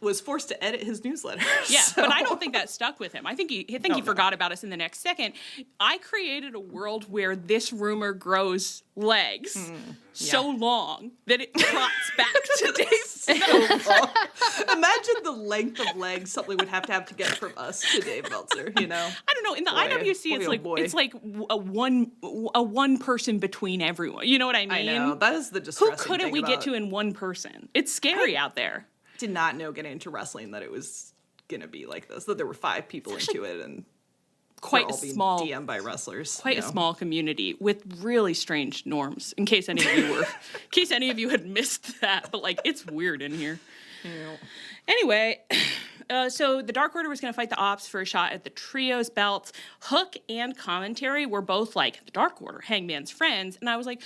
was forced to edit his newsletter. Yeah, so. But I don't think that stuck with him. I think he forgot about us in the next second. I created a world where this rumor grows legs so long that it trots back to Dave. Imagine the length of legs something would have to get from us to Dave Meltzer, you know? I don't know. In the IWC, it's like a one person between everyone. You know what I mean? I know. That is the distressing thing. Who couldn't we get to in one person? It's scary out there. Did not know getting into wrestling that it was gonna be like this. That there were 5 people into it, and quite a all being small DM'd by wrestlers. Quite a small community with really strange norms. In case any of you had missed that, but like it's weird in here. Yeah. Anyway, so the Dark Order was going to fight the Ops for a shot at the Trios belts. Hook and Commentary were both like, the Dark Order, Hangman's friends. And I was like,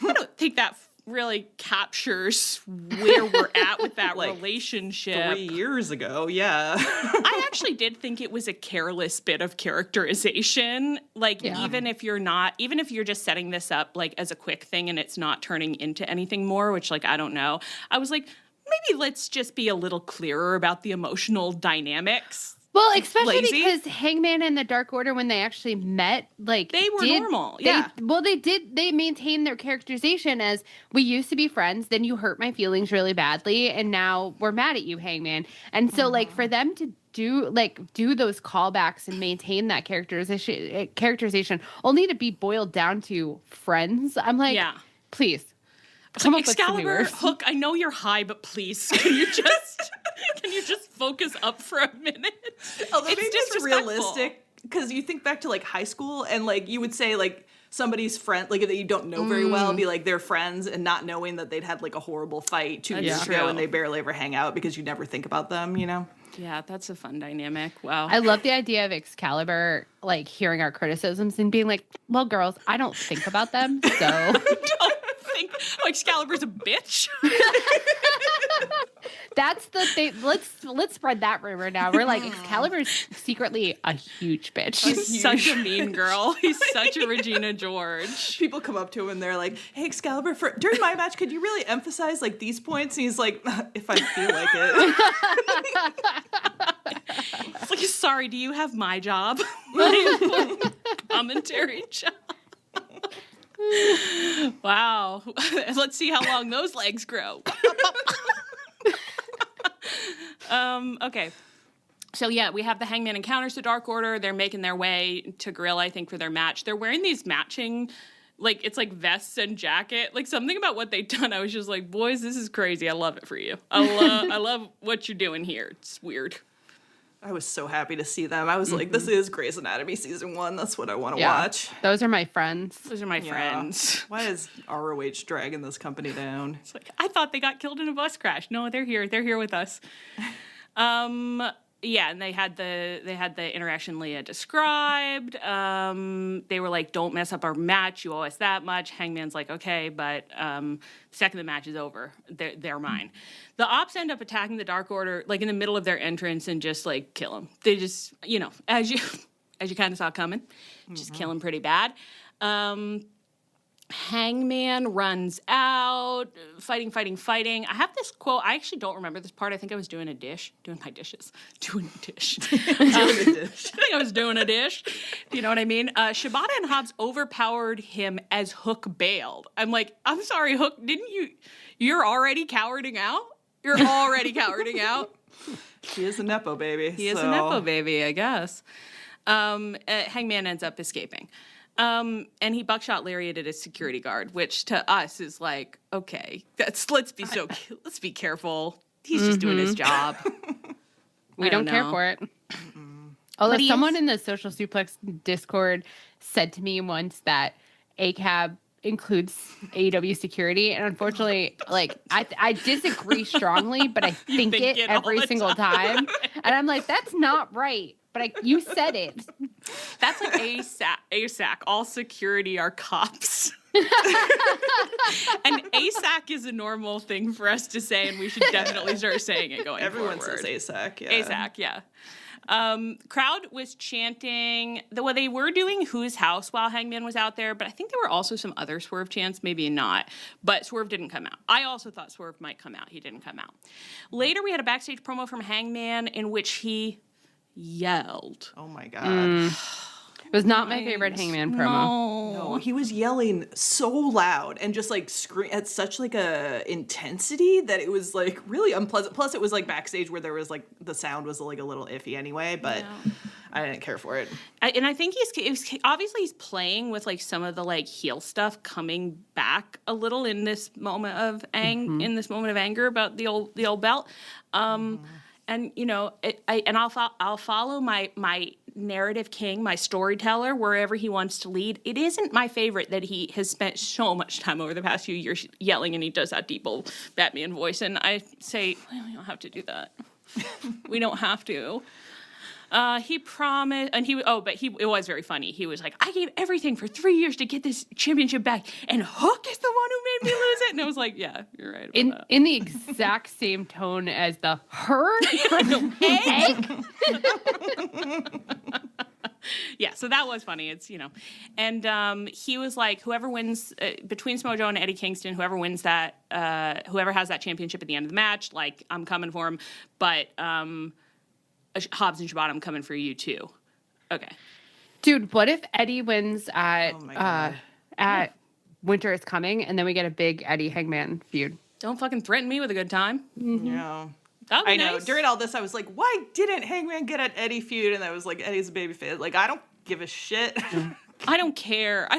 I don't think that really captures where we're at with that like relationship. 3 years ago, yeah. I actually did think it was a careless bit of characterization. Like, even if you're just setting this up like as a quick thing and it's not turning into anything more, which like, I don't know. I was like, maybe let's just be a little clearer about the emotional dynamics. Well, especially because Hangman and the Dark Order, when they actually met, like they were normal. Yeah. They maintained their characterization as, we used to be friends, then you hurt my feelings really badly, and now we're mad at you, Hangman. And so, like, for them to do those callbacks and maintain that characterization only to be boiled down to friends. I'm like, please. Come up Excalibur, Hook, I know you're high, but please, can you just focus up for a minute? Although maybe it's realistic, because you think back to like high school, and like you would say like somebody's friend, like that you don't know very well, be like they're friends, and not knowing that they'd had like a horrible fight 2 years ago, and they barely ever hang out because you never think about them, you know? Yeah, that's a fun dynamic. Wow. I love the idea of Excalibur like hearing our criticisms and being like, well, girls, I don't think about them, so Excalibur's a bitch. That's the thing. Let's spread that rumor now. We're like, Excalibur's secretly a huge bitch. He's such a mean girl. He's such a Regina George. People come up to him and they're like, hey, Excalibur, during my match, could you really emphasize like these points? And he's like, if I feel like it. It's like, sorry, do you have my job? My commentary job. Wow. Let's see how long those legs grow. Okay. So yeah, we have the Hangman encounters the Dark Order. They're making their way to Gorilla, I think, for their match. They're wearing these matching, like, it's like vests and jacket. Like, something about what they've done, I was just like, boys, this is crazy. I love it for you. I love what you're doing here. It's weird. I was so happy to see them. I was like, this is Grey's Anatomy season 1. That's what I want to watch. Those are my friends. Those are my friends. Why is ROH dragging this company down? It's like, I thought they got killed in a bus crash. No, they're here. They're here with us. Yeah, and they had the interaction Leah described. They were like, don't mess up our match. You owe us that much. Hangman's like, okay, but the second the match is over, they're mine. The Ops end up attacking the Dark Order like in the middle of their entrance and just like kill them. They just, as you kind of saw coming, just kill them pretty bad. Hangman runs out, fighting. I have this quote. I actually don't remember this part. I think I was doing my dishes. Doing a dish. I think I was doing a dish. Do you know what I mean? Shibata and Hobbs overpowered him as Hook bailed. I'm like, I'm sorry, Hook, you're already cowarding out? You're already cowarding out? He is a Nepo baby. He is a Nepo baby, I guess. Hangman ends up escaping. And he buckshot lariated his security guard, which to us is like, okay, let's be careful. He's just doing his job. We don't care for it. Although someone in the Social Suplex Discord said to me once that ACAB includes AEW security, and unfortunately, like I disagree strongly, but I think it every single time, and I'm like, that's not right. But you said it. That's like ASAC. All security are cops. And ASAC is a normal thing for us to say, and we should definitely start saying it going forward. Everyone says ASAC, yeah. ASAC, yeah. Crowd was chanting. They were doing Whose House while Hangman was out there, but I think there were also some other Swerve chants, maybe not. But Swerve didn't come out. I also thought Swerve might come out. He didn't come out. Later, we had a backstage promo from Hangman in which he yelled. Oh my God. It was not my favorite Hangman promo. No, he was yelling so loud and just like at such like a intensity that it was like really unpleasant. Plus it was like backstage where there was like the sound was like a little iffy anyway, but I didn't care for it. And I think he's playing with like some of the like heel stuff coming back a little in this moment of anger about the old belt. and you know, I'll follow my narrative king, my storyteller, wherever he wants to lead. It isn't my favorite that he has spent so much time over the past few years yelling, and he does that deep old Batman voice. And I say, well, we don't have to do that. We don't have to. He promised, and it was very funny. He was like, I gave everything for 3 years to get this championship back, and Hook is the one who made me lose it. And I was like, yeah, you're right about that. In the exact same tone as the her from Egg. Yeah, so that was funny. It's, you know, and he was like, whoever wins between Samoa Joe and Eddie Kingston, whoever wins that, whoever has that championship at the end of the match, like, I'm coming for him. But Hobbs and Shibata, I'm coming for you too. Okay, dude, what if Eddie wins at Winter is Coming, and then we get a big Eddie Hangman feud? Don't fucking threaten me with a good time. Mm-hmm. Yeah. I know. Nice. During all this, I was like, why didn't Hangman get an Eddie feud? And I was like, Eddie's a babyface. Like, I don't give a shit. I don't care. I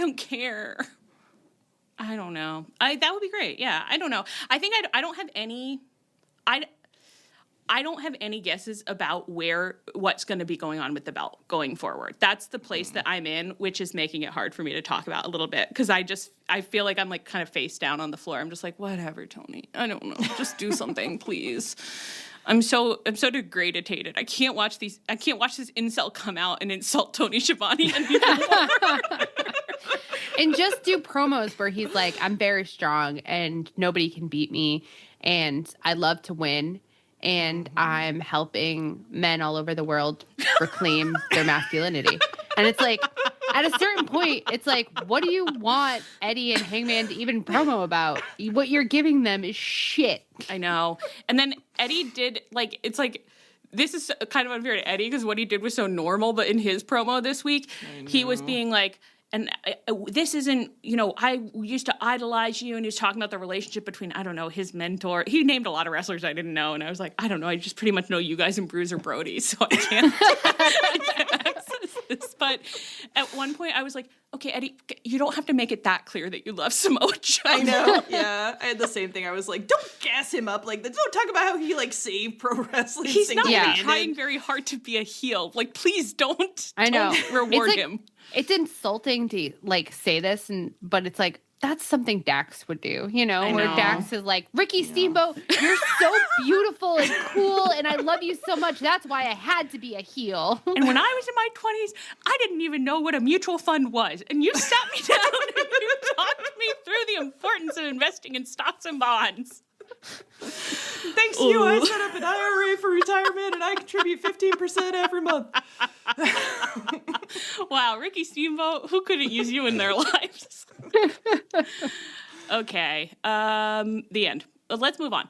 don't know. That would be great. Yeah. I don't know. I think I don't have any. I don't have any guesses about what's going to be going on with the belt going forward. That's the place that I'm in, which is making it hard for me to talk about a little bit, because I feel like I'm like kind of face down on the floor. I'm just like, whatever, Tony. I don't know. Just do something, please. I'm so degraded. I can't watch this incel come out and insult Tony Schiavone anymore. And just do promos where he's like, I'm very strong and nobody can beat me, and I love to win. And I'm helping men all over the world reclaim their masculinity. And it's like, at a certain point, it's like, what do you want Eddie and Hangman to even promo about? What you're giving them is shit. I know. And then Eddie did, like, it's like, this is kind of unfair to Eddie because what he did was so normal, but in his promo this week, he was being like, and this isn't, you know, I used to idolize you, and he was talking about the relationship between, I don't know, his mentor. He named a lot of wrestlers I didn't know, and I was like, I don't know, I just pretty much know you guys and Bruiser Brody, so I can't access this. But at one point, I was like, okay, Eddie, you don't have to make it that clear that you love Samoa Joe. I know, yeah. I had the same thing. I was like, don't gas him up. Like, don't talk about how he, like, saved pro wrestling. He's not trying very hard to be a heel. Like, please don't. I know. Don't reward him. It's insulting to, like, say this, but it's like, that's something Dax would do, you know, where Dax is like, Ricky Steamboat, you're so beautiful and cool, and I love you so much. That's why I had to be a heel. And when I was in my 20s, I didn't even know what a mutual fund was. And you sat me down and you talked me through the importance of investing in stocks and bonds. Thanks to you, I set up an IRA for retirement, and I contribute 15% every month. Wow, Ricky Steamboat, who couldn't use you in their lives? Okay, the end. Let's move on.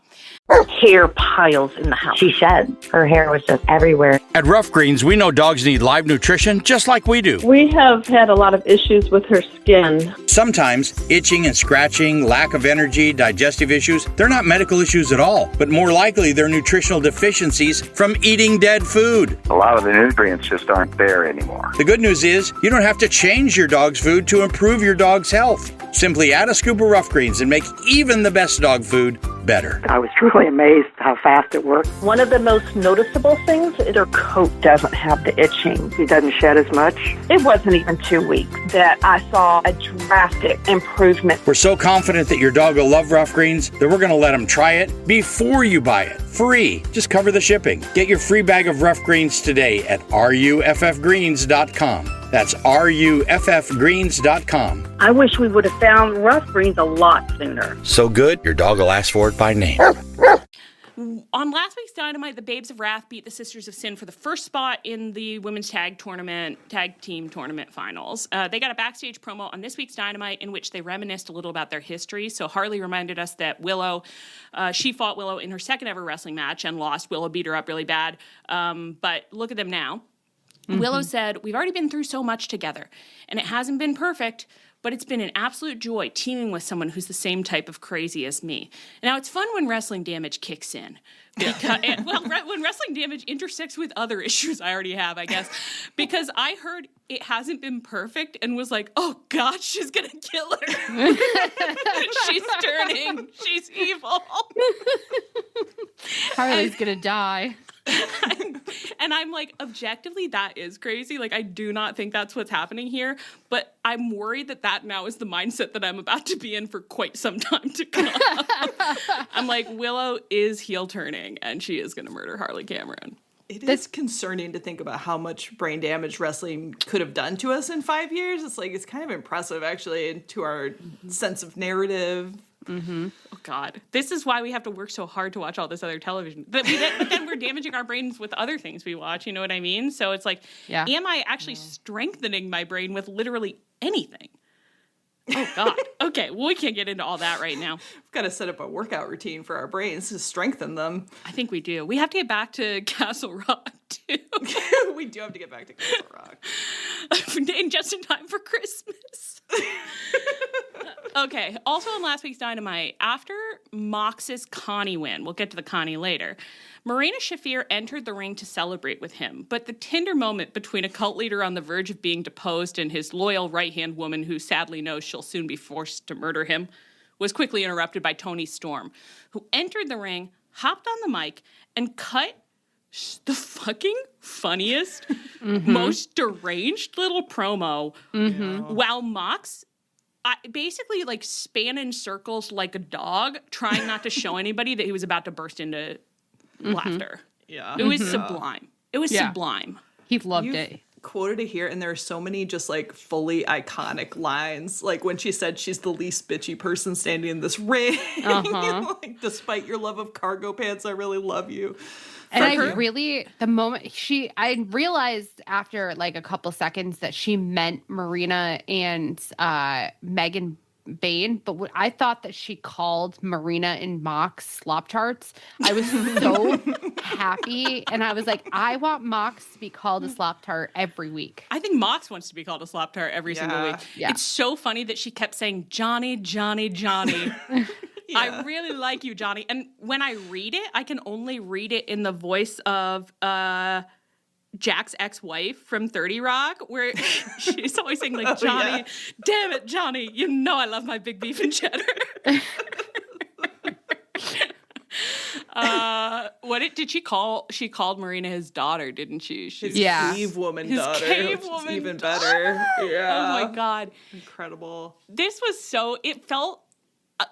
Hair piles in the house. She shed. Her hair was just everywhere. At Rough Greens, we know dogs need live nutrition just like we do. We have had a lot of issues with her skin. Sometimes itching and scratching, lack of energy, digestive issues, they're not medical issues at all, but more likely they're nutritional deficiencies from eating dead food. A lot of the nutrients just aren't there anymore. The good news is you don't have to change your dog's food to improve your dog's health. Simply add a scoop of Rough Greens and make even the best dog food better. I was truly amazed how fast it worked. One of the most noticeable things is her coat doesn't have the itching. He doesn't shed as much. It wasn't even 2 weeks that I saw a drastic improvement. We're so confident that your dog will love Rough Greens that we're going to let him try it before you buy it. Free. Just cover the shipping. Get your free bag of Rough Greens today at ruffgreens.com. That's ruffgreens.com. I wish we would have found Rough Greens a lot sooner. So good, your dog will ask for it by name. On last week's Dynamite, the Babes of Wrath beat the Sisters of Sin for the first spot in the women's tag team tournament finals. They got a backstage promo on this week's Dynamite in which they reminisced a little about their history. So Harley reminded us that Willow, she fought Willow in her second ever wrestling match and lost. Willow beat her up really bad. But look at them now. Mm-hmm. Willow said, we've already been through so much together, and it hasn't been perfect, but it's been an absolute joy teaming with someone who's the same type of crazy as me. Now, it's fun when wrestling damage kicks in. When wrestling damage intersects with other issues I already have, I guess. Because I heard it hasn't been perfect and was like, oh, God, she's going to kill her. She's turning. She's evil. Harley's going to die. And I'm like, objectively, that is crazy. Like, I do not think that's what's happening here. But I'm worried that now is the mindset that I'm about to be in for quite some time to come. I'm like, Willow is heel turning, and she is going to murder Harley Cameron. It is concerning to think about how much brain damage wrestling could have done to us in 5 years. It's like, it's kind of impressive, actually, to our sense of narrative. Mm-hmm. Oh, God. This is why we have to work so hard to watch all this other television. But then we're damaging our brains with other things we watch, you know what I mean? So it's like, am I actually strengthening my brain with literally anything? Oh, God. Okay, well, we can't get into all that right now. We've got to set up a workout routine for our brains to strengthen them. I think we do. We have to get back to Castle Rock, too. We do have to get back to Castle Rock. Just in time for Christmas. Okay, also on last week's Dynamite, after Mox's Connie win, we'll get to the Connie later, Marina Shafir entered the ring to celebrate with him, but the tender moment between a cult leader on the verge of being deposed and his loyal right-hand woman who sadly knows she'll soon be forced to murder him was quickly interrupted by Toni Storm, who entered the ring, hopped on the mic, and cut the fucking funniest, most deranged little promo while Mox basically like span in circles like a dog, trying not to show anybody that he was about to burst into laughter. Yeah. It was sublime. It was sublime. He loved it. Quoted it here, and there are so many just like fully iconic lines, like when she said she's the least bitchy person standing in this ring. Like, despite your love of cargo pants, I really love you. And I realized after like a couple seconds that she meant Marina and Megan Bain, but I thought that she called Marina and Mox slop tarts. I was so happy, and I was like, I want Mox to be called a slop tart every week. I think Mox wants to be called a slop tart every single week. Yeah. It's so funny that she kept saying, Johnny, Johnny, Johnny. I really like you, Johnny. And when I read it, I can only read it in the voice of Jack's ex-wife from 30 Rock, where she's always saying like, Johnny, damn it, Johnny, you know I love my big beef and cheddar. Did she call? She called Marina his daughter, didn't she? His cave woman daughter. Cave woman even better. Yeah. Oh my God. Incredible. This was it felt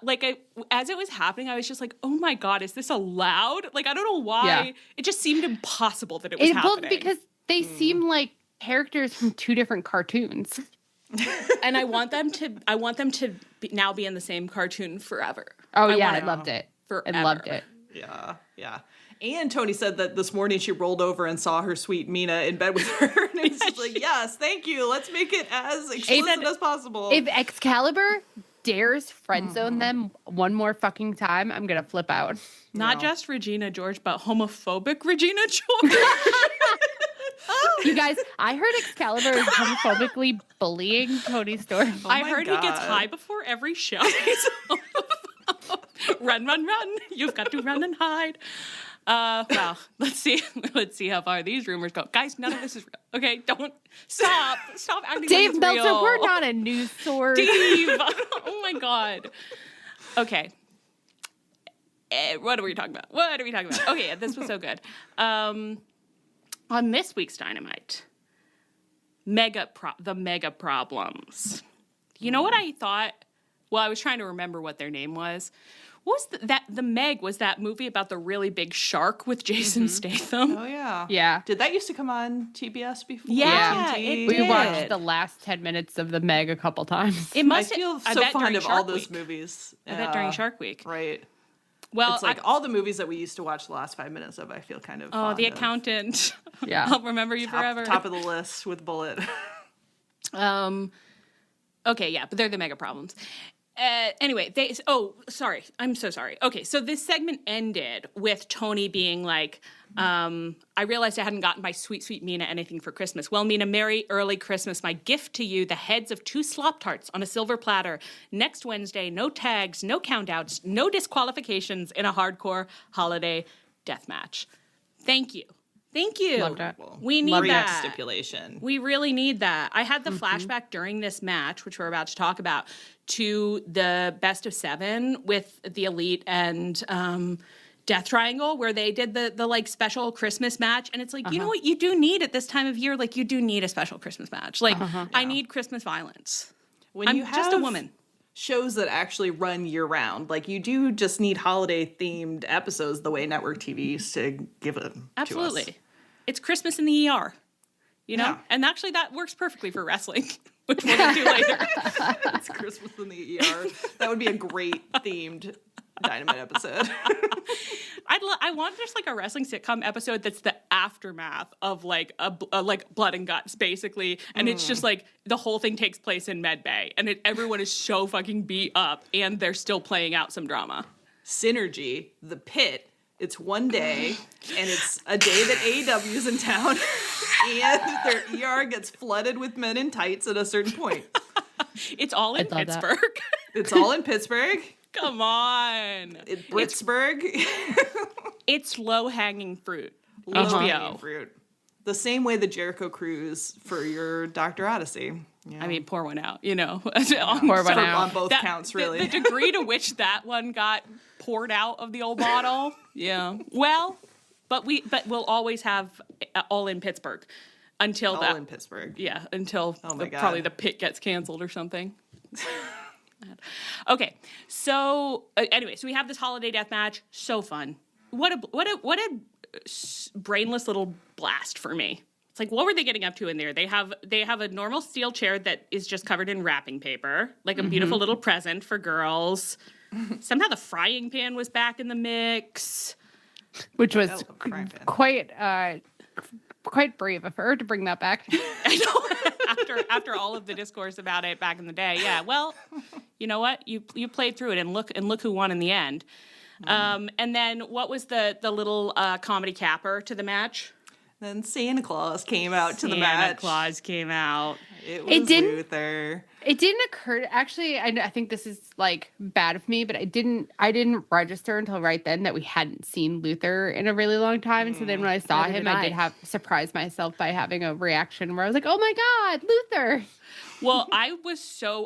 like as it was happening, I was just like, oh my God, is this allowed? Like, I don't know why. Yeah. It just seemed impossible that it was happening. Well, because they seem like characters from two different cartoons. And I want them to now be in the same cartoon forever. Oh, I loved it. Forever. I loved it. Yeah, yeah. And Toni said that this morning she rolled over and saw her sweet Mina in bed with her. And it's just like, yes, thank you. Let's make it as explicit as possible. If Excalibur dares friend zone them one more fucking time, I'm gonna flip out. Not just Regina George, but homophobic Regina George. You guys, I heard Excalibur is homophobically bullying Toni Storm. I heard he gets high before every show. Run, run, run. You've got to run and hide. Well, let's see how far these rumors go. Guys, none of this is real. Okay, don't stop acting Dave like it's Meltzer, real. we're not a news source. Dave, oh my God. Okay. What are we talking about? Okay, this was so good. On this week's Dynamite, the mega problems. You know what I thought? Well, I was trying to remember what their name was. What was the Meg was that movie about the really big shark with Jason Statham? Oh, yeah. Yeah. Did that used to come on TBS before? Yeah, it we did. watched the last 10 minutes of the Meg a couple times. I feel so fond of all those movies. I bet during Shark Week. Right. Well, it's like all the movies that we used to watch the last 5 minutes of, I feel kind of fond The Accountant. Yeah. I'll remember you forever. Top of the list with Bullet. Okay, yeah, but they're the mega problems. Anyway, I'm so sorry. Okay, so this segment ended with Toni being like, I realized I hadn't gotten my sweet, sweet Mina anything for Christmas. Well, Mina, merry early Christmas. My gift to you, the heads of 2 slop tarts on a silver platter. Next Wednesday, no tags, no countouts, no disqualifications in a hardcore holiday death match. Thank you. Thank you. Loved it. We need that. Stipulation. We really need that. I had the flashback during this match, which we're about to talk about, to the best of 7 with the Elite and Death Triangle where they did the like special Christmas match, and it's like, you know what you do need at this time of year? Like, you do need a special Christmas match. Like, I need Christmas violence. When I'm just a woman. Shows that actually run year round, like, you do just need holiday themed episodes the way network TV used to give it Absolutely. to us. It's Christmas in the ER, you know? Yeah. And actually that works perfectly for wrestling, which we'll get to later. It's Christmas in the ER. That would be a great themed Dynamite episode. I want just like a wrestling sitcom episode that's the aftermath of like a like Blood and Guts, basically, and it's just like the whole thing takes place in Med Bay, and everyone is so fucking beat up, and they're still playing out some drama. Synergy, the Pit. It's one day, and it's a day that AEW's in town, and their ER gets flooded with men in tights at a certain point. It's all in Pittsburgh. It's all in Pittsburgh. Come on. Britsburg. It's low-hanging fruit. Low-hanging fruit. The same way the Jericho Cruise for your Dr. Odyssey. Yeah. I mean, pour one out, you know. Pour one out. On both counts, really. The degree to which that one got poured out of the old bottle. Yeah. Well, but we'll always have All in Pittsburgh until All in Pittsburgh. Yeah, until probably the Pit gets canceled or something. Okay, so anyway, so we have this holiday death match. So fun. What a brainless little blast for me. It's like, what were they getting up to in there? They have a normal steel chair that is just covered in wrapping paper, like a beautiful little present for girls. Somehow the frying pan was back in the mix, which was quite brave of her to bring that back. I know. After all of the discourse about it back in the day, yeah. Well, you know what? You played through it, and look who won in the end. And then what was the little comedy capper to the match? Then Santa Claus came out to the match. Santa Claus came out. It was Luther. It didn't occur. Actually, I think this is like bad of me, but I didn't register until right then that we hadn't seen Luther in a really long time. And so then when I saw him, I did have surprised myself by having a reaction where I was like, "Oh my God, Luther!" Well, I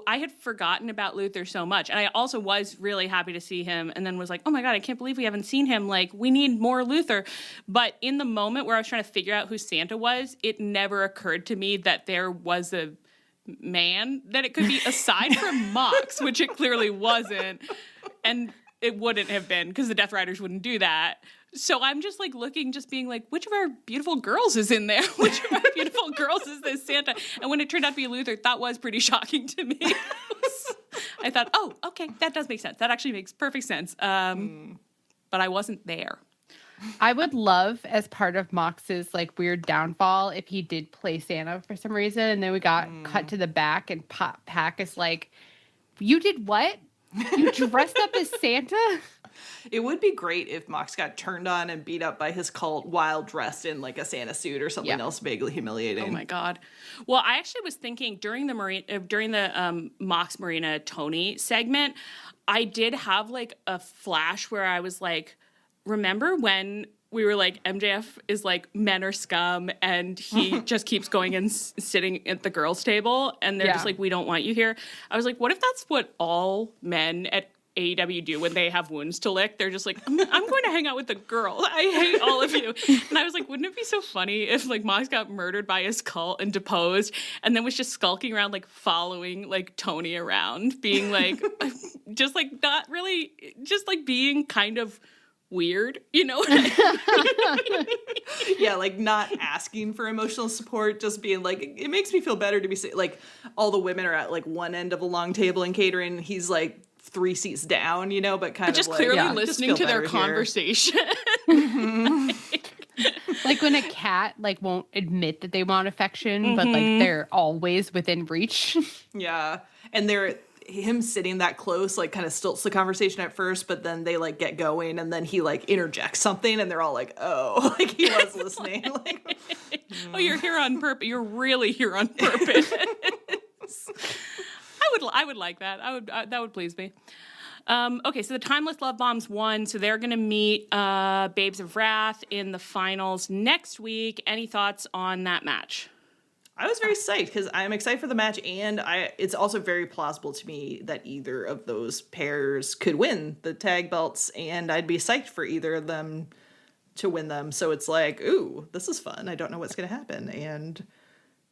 had forgotten about Luther so much. And I also was really happy to see him, and then was like, oh my God, I can't believe we haven't seen him. Like, we need more Luther. But in the moment where I was trying to figure out who Santa was, it never occurred to me that there was a man that it could be aside from Mox, which it clearly wasn't. And it wouldn't have been, because the Death Riders wouldn't do that. So I'm just like looking, just being like, which of our beautiful girls is in there? Which of our beautiful girls is this Santa? And when it turned out to be Luther, that was pretty shocking to me. I thought, oh, okay, that does make sense. That actually makes perfect sense. But I wasn't there. I would love, as part of Mox's like weird downfall, if he did play Santa for some reason, and then we got cut to the back, and Pac is like, you did what? You dressed up as Santa? It would be great if Mox got turned on and beat up by his cult while dressed in like a Santa suit or something else vaguely humiliating. Oh my God. Well, I actually was thinking during the Mox Marina Tony segment, I did have like a flash where I was like, remember when we were like, MJF is like, men are scum, and he just keeps going and sitting at the girls' table, and they're just like, we don't want you here. I was like, what if that's what all men at AEW do when they have wounds to lick? They're just like, I'm going to hang out with the girls. I hate all of you. And I was like, wouldn't it be so funny if like Mox got murdered by his cult and deposed, and then was just skulking around, like following like Tony around, being like, just like not really, just like being kind of weird, you know? Yeah, like not asking for emotional support, just being like, it makes me feel better to be like, all the women are at like one end of a long table in catering, he's like 3 seats down, you know, but just of clearly listening to their conversation. Like when a cat like won't admit that they want affection, but like they're always within reach. Yeah, and him sitting that close like kind of stilts the conversation at first, but then they like get going, and then he like interjects something, and they're all like, oh, like he was listening. Like, oh, you're here on purpose. You're really here on purpose. I would like that. That would please me. Okay, so the Timeless Love Bombs won, so they're going to meet Babes of Wrath in the finals next week. Any thoughts on that match? I was very psyched because I'm excited for the match, and it's also very plausible to me that either of those pairs could win the tag belts, and I'd be psyched for either of them to win them. So it's like, ooh, this is fun. I don't know what's going to happen, and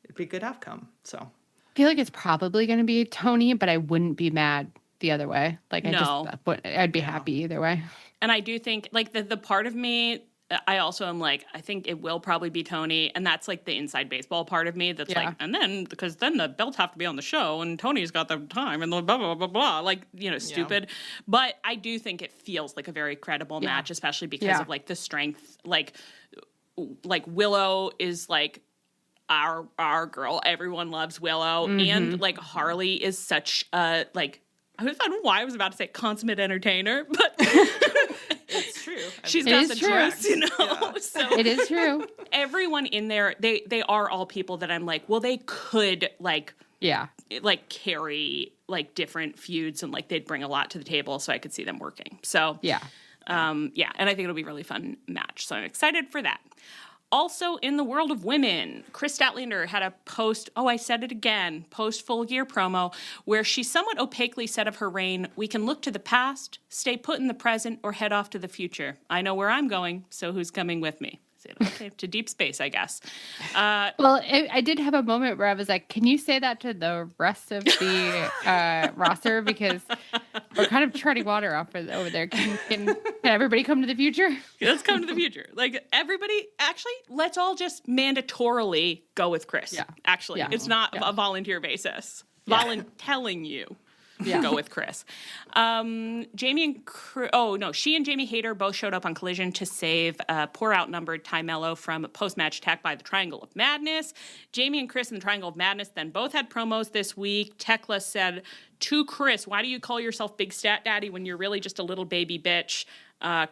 it'd be a good outcome. So I feel like it's probably going to be Tony, but I wouldn't be mad the other way. Like, I'd be happy either way. And I do think, like, the part of me, I also am like, I think it will probably be Tony. And that's like the inside baseball part of me that's like, and then, because then the belts have to be on the show and Tony's got the time and the blah, blah, blah, blah, like, stupid. But I do think it feels like a very credible match, especially because of like the strength, like Willow is like our girl. Everyone loves Willow. And like Harley is such a, like, I don't know why I was about to say consummate entertainer, but it's true. She's got the tricks, Yeah. So it is true. Everyone in there, they are all people that I'm like, well, they could like carry like different feuds and like they'd bring a lot to the table, so I could see them working. So and I think it'll be a really fun match. So I'm excited for that. Also, in the world of women, Kris Statlander had a post Full Gear promo, where she somewhat opaquely said of her reign, "We can look to the past, stay put in the present, or head off to the future. I know where I'm going, so who's coming with me?" To deep space, I guess. Well, I did have a moment where I was like, can you say that to the rest of the roster? Because we're kind of treading water off over there. Can everybody come to the future? Let's come to the future. Like, everybody, actually, let's all just mandatorily go with Kris. Yeah. Actually, it's not a volunteer basis. Telling you. Go with Kris. She and Jamie Hayter both showed up on Collision to save poor outnumbered Ty Mello from post-match attack by the Triangle of Madness. Jamie and Kris in the Triangle of Madness then both had promos this week. Tekla said to Kris, "Why do you call yourself Big Stat Daddy when you're really just a little baby bitch?"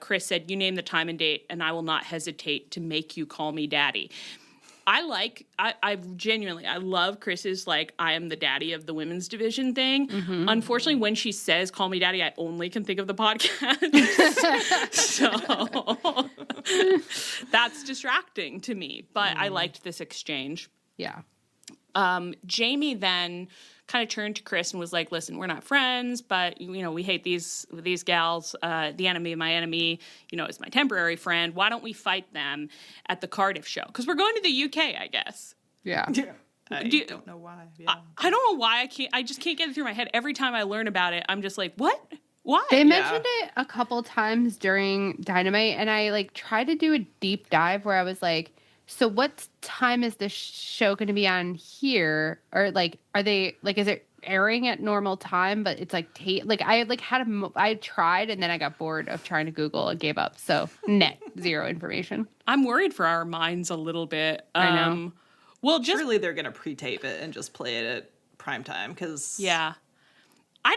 Kris said, "You name the time and date, and I will not hesitate to make you call me daddy." I genuinely love Kris's, like, I am the daddy of the women's division thing. Unfortunately, when she says, "Call me daddy," I only can think of the podcast. So that's distracting to me, but I liked this exchange. Yeah. Jamie then kind of turned to Kris and was like, "Listen, we're not friends, but, we hate these gals. The enemy of my enemy, is my temporary friend. Why don't we fight them at the Cardiff show? Because we're going to the UK, I guess." Yeah. I don't know why. Yeah. I don't know why I just can't get it through my head. Every time I learn about it, I'm just like, what? Why? They mentioned it a couple times during Dynamite, and I like tried to do a deep dive where I was like, so what time is this show going to be on here? Or like, are they like, is it airing at normal time? But it's like, I tried and then I got bored of trying to Google and gave up. So zero information. I'm worried for our minds a little bit. I know. Well, surely they're going to pre-tape it and just play it at primetime because I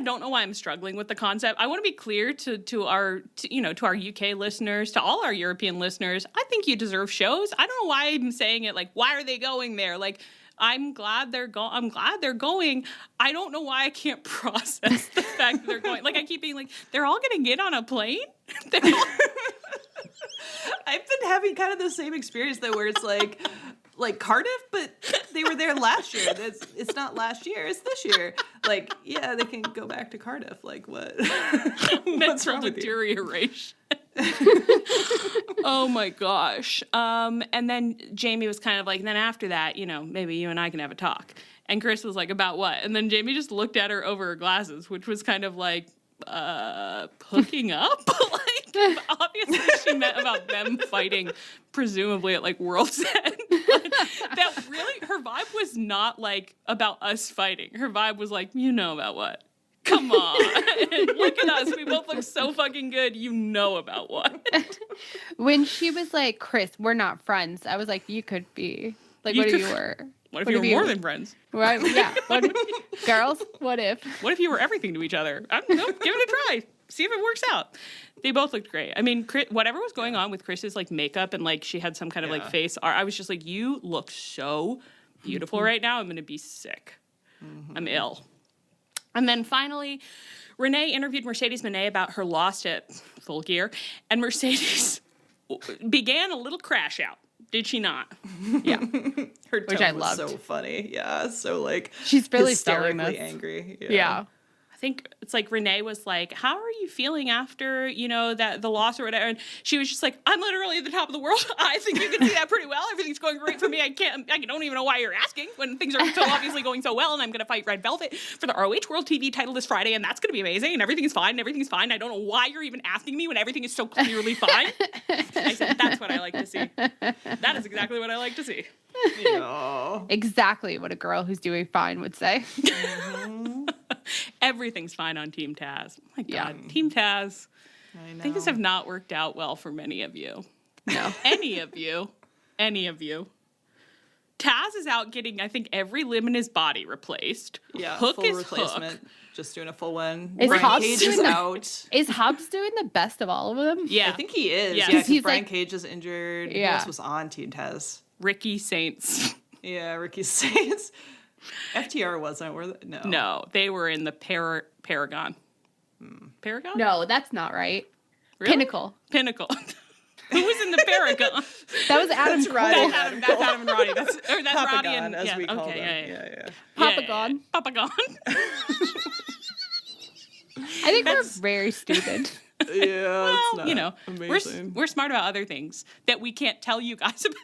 don't know why I'm struggling with the concept. I want to be clear to our UK listeners, to all our European listeners. I think you deserve shows. I don't know why I'm saying it. Like, why are they going there? Like, I'm glad they're going. I don't know why I can't process the fact that they're going. Like, I keep being like, they're all going to get on a plane? I've been having kind of the same experience though, where it's like Cardiff, but they were there last year. It's not last year, it's this year. Like, yeah, they can go back to Cardiff. Like, what? What's wrong with deterioration? Oh my gosh. And then Jamie was kind of like, and then after that, maybe you and I can have a talk. And Kris was like, about what? And then Jamie just looked at her over her glasses, which was kind of like, hooking up? Like, obviously she meant about them fighting, presumably at like World's End. That really, her vibe was not like about us fighting. Her vibe was like, about what? Come on. Look at us. We both look so fucking good. About what? When she was like, "Kris, we're not friends," I was like, you could be. Like, what if you were? What if you were more than friends? Right? Yeah. Girls, what if? What if you were everything to each other? I don't know. Give it a try. See if it works out. They both looked great. I mean, whatever was going on with Kris's like makeup and like she had some kind of like face art, I was just like, you look so beautiful right now. I'm going to be sick. I'm ill. And then finally, Renee interviewed Mercedes Moné about her loss at Full Gear, and Mercedes began a little crash out. Did she not? Yeah. Her tone Which I was loved. so funny. Yeah, so like She's really selling hysterically this. angry. Yeah. I think it's like Renee was like, how are you feeling after, that the loss or whatever? And she was just like, I'm literally at the top of the world. I think you can see that pretty well. Everything's going great for me. I don't even know why you're asking when things are so obviously going so well. And I'm going to fight Red Velvet for the ROH World TV title this Friday. And that's going to be amazing. And everything's fine. I don't know why you're even asking me when everything is so clearly fine. I said, that's what I like to see. That is exactly what I like to see. Yeah. Exactly what a girl who's doing fine would say. Everything's fine on Team Taz. Oh my God. Yeah. Team Taz. I know. Things have not worked out well for many of you. No. Any of you. Taz is out getting, I think, every limb in his body replaced. Yeah, Hook full is replacement. Hook. Just doing a full one. Is Brian Hobbs Cage doing is the- out. Is Hobbs doing the best of all of them? Yeah. I think he is. Yeah. Yeah, because He's Brian like- Cage is injured. Yeah. Who else was on Team Taz? Ricky Saints. Yeah, Ricky Saints. FTR wasn't. No. No, they were in the Paragon. Paragon? No, that's not right. Really? Pinnacle. Who was in the Paragon? That was Adam Cole. Roddy. That's Adam and Roddy. That's Roddy Papagon, and as we call okay, them. yeah. Papagon. Papagon. I think we're very stupid. Yeah, it's not we're amazing. we're smart about other things that we can't tell you guys about.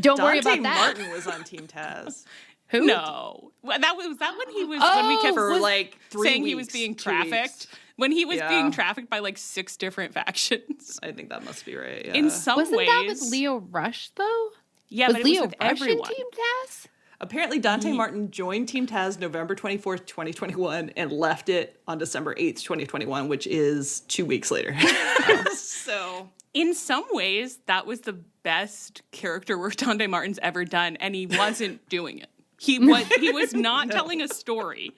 Don't worry Dante about that. Martin was on Team Taz Who? No, when he was Oh, when we kept for like 3 saying weeks, he was being 2 trafficked. weeks. When he was Yeah. being trafficked by like 6 different factions. I think that must be right. Yeah. In some Wasn't ways, that with Leo Rush though? yeah, Was but Leo it was with Rush everyone. in Team Taz? Apparently, Dante Martin joined Team Taz November 24th, 2021, and left it on December 8th, 2021, which is 2 weeks later. So, In some ways, that was the best character work Dante Martin's ever done, and he wasn't doing it. He was not telling a story.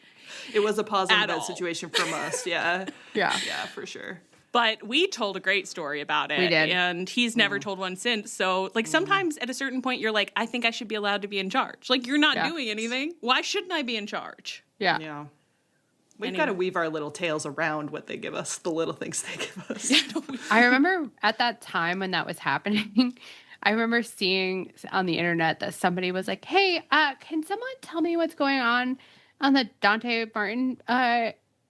it was a pause in At bed all. situation from us. Yeah. Yeah. Yeah, for sure. But we told a great story about it. We did. And he's never told one since. So, like, sometimes at a certain point, you're like, I think I should be allowed to be in charge. Like, you're not Yeah. doing anything. Why shouldn't I be in charge? Yeah. Yeah. We've Anyway. got to weave our little tails around what they give us, the little things they give us. I remember at that time when that was happening, I remember seeing on the internet that somebody was like, hey, can someone tell me what's going on the Dante Martin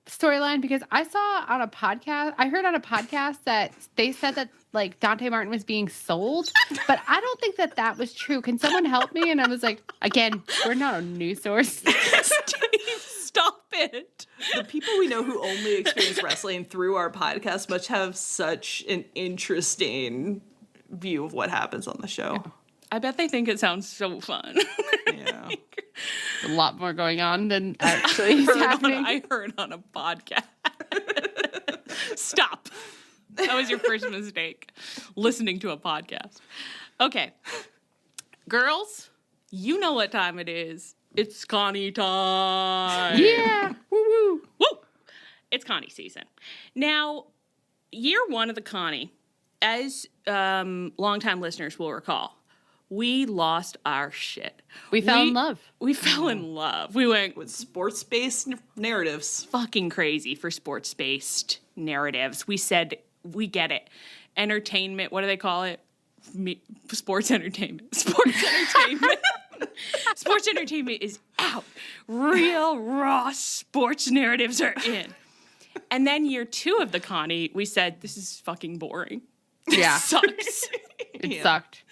storyline? Because I heard on a podcast that they said that like Dante Martin was being sold, but I don't think that was true. Can someone help me? And I was like, again, we're not a news source. Steve, stop it. The people we know who only experience wrestling through our podcast must have such an interesting view of what happens on the show. I bet they think it sounds so fun. Yeah. A lot more going on than actually is happening. I heard on a podcast. Stop. That was your first mistake. Listening to a podcast. Okay. Girls, you know what time it is. It's Connie time. Yeah. Woo-woo. Woo! It's Connie season. Now, year 1 of the Connie, as longtime listeners will recall, we lost our shit. We fell in love. We fell in love. We went With sports-based narratives. fucking crazy for sports-based narratives. We said, we get it. Entertainment, what do they call it? Sports entertainment. Sports entertainment. Sports entertainment is out. Real, raw sports narratives are in. And then year 2 of the Connie, we said, this is fucking boring. Yeah. Sucks. It sucked.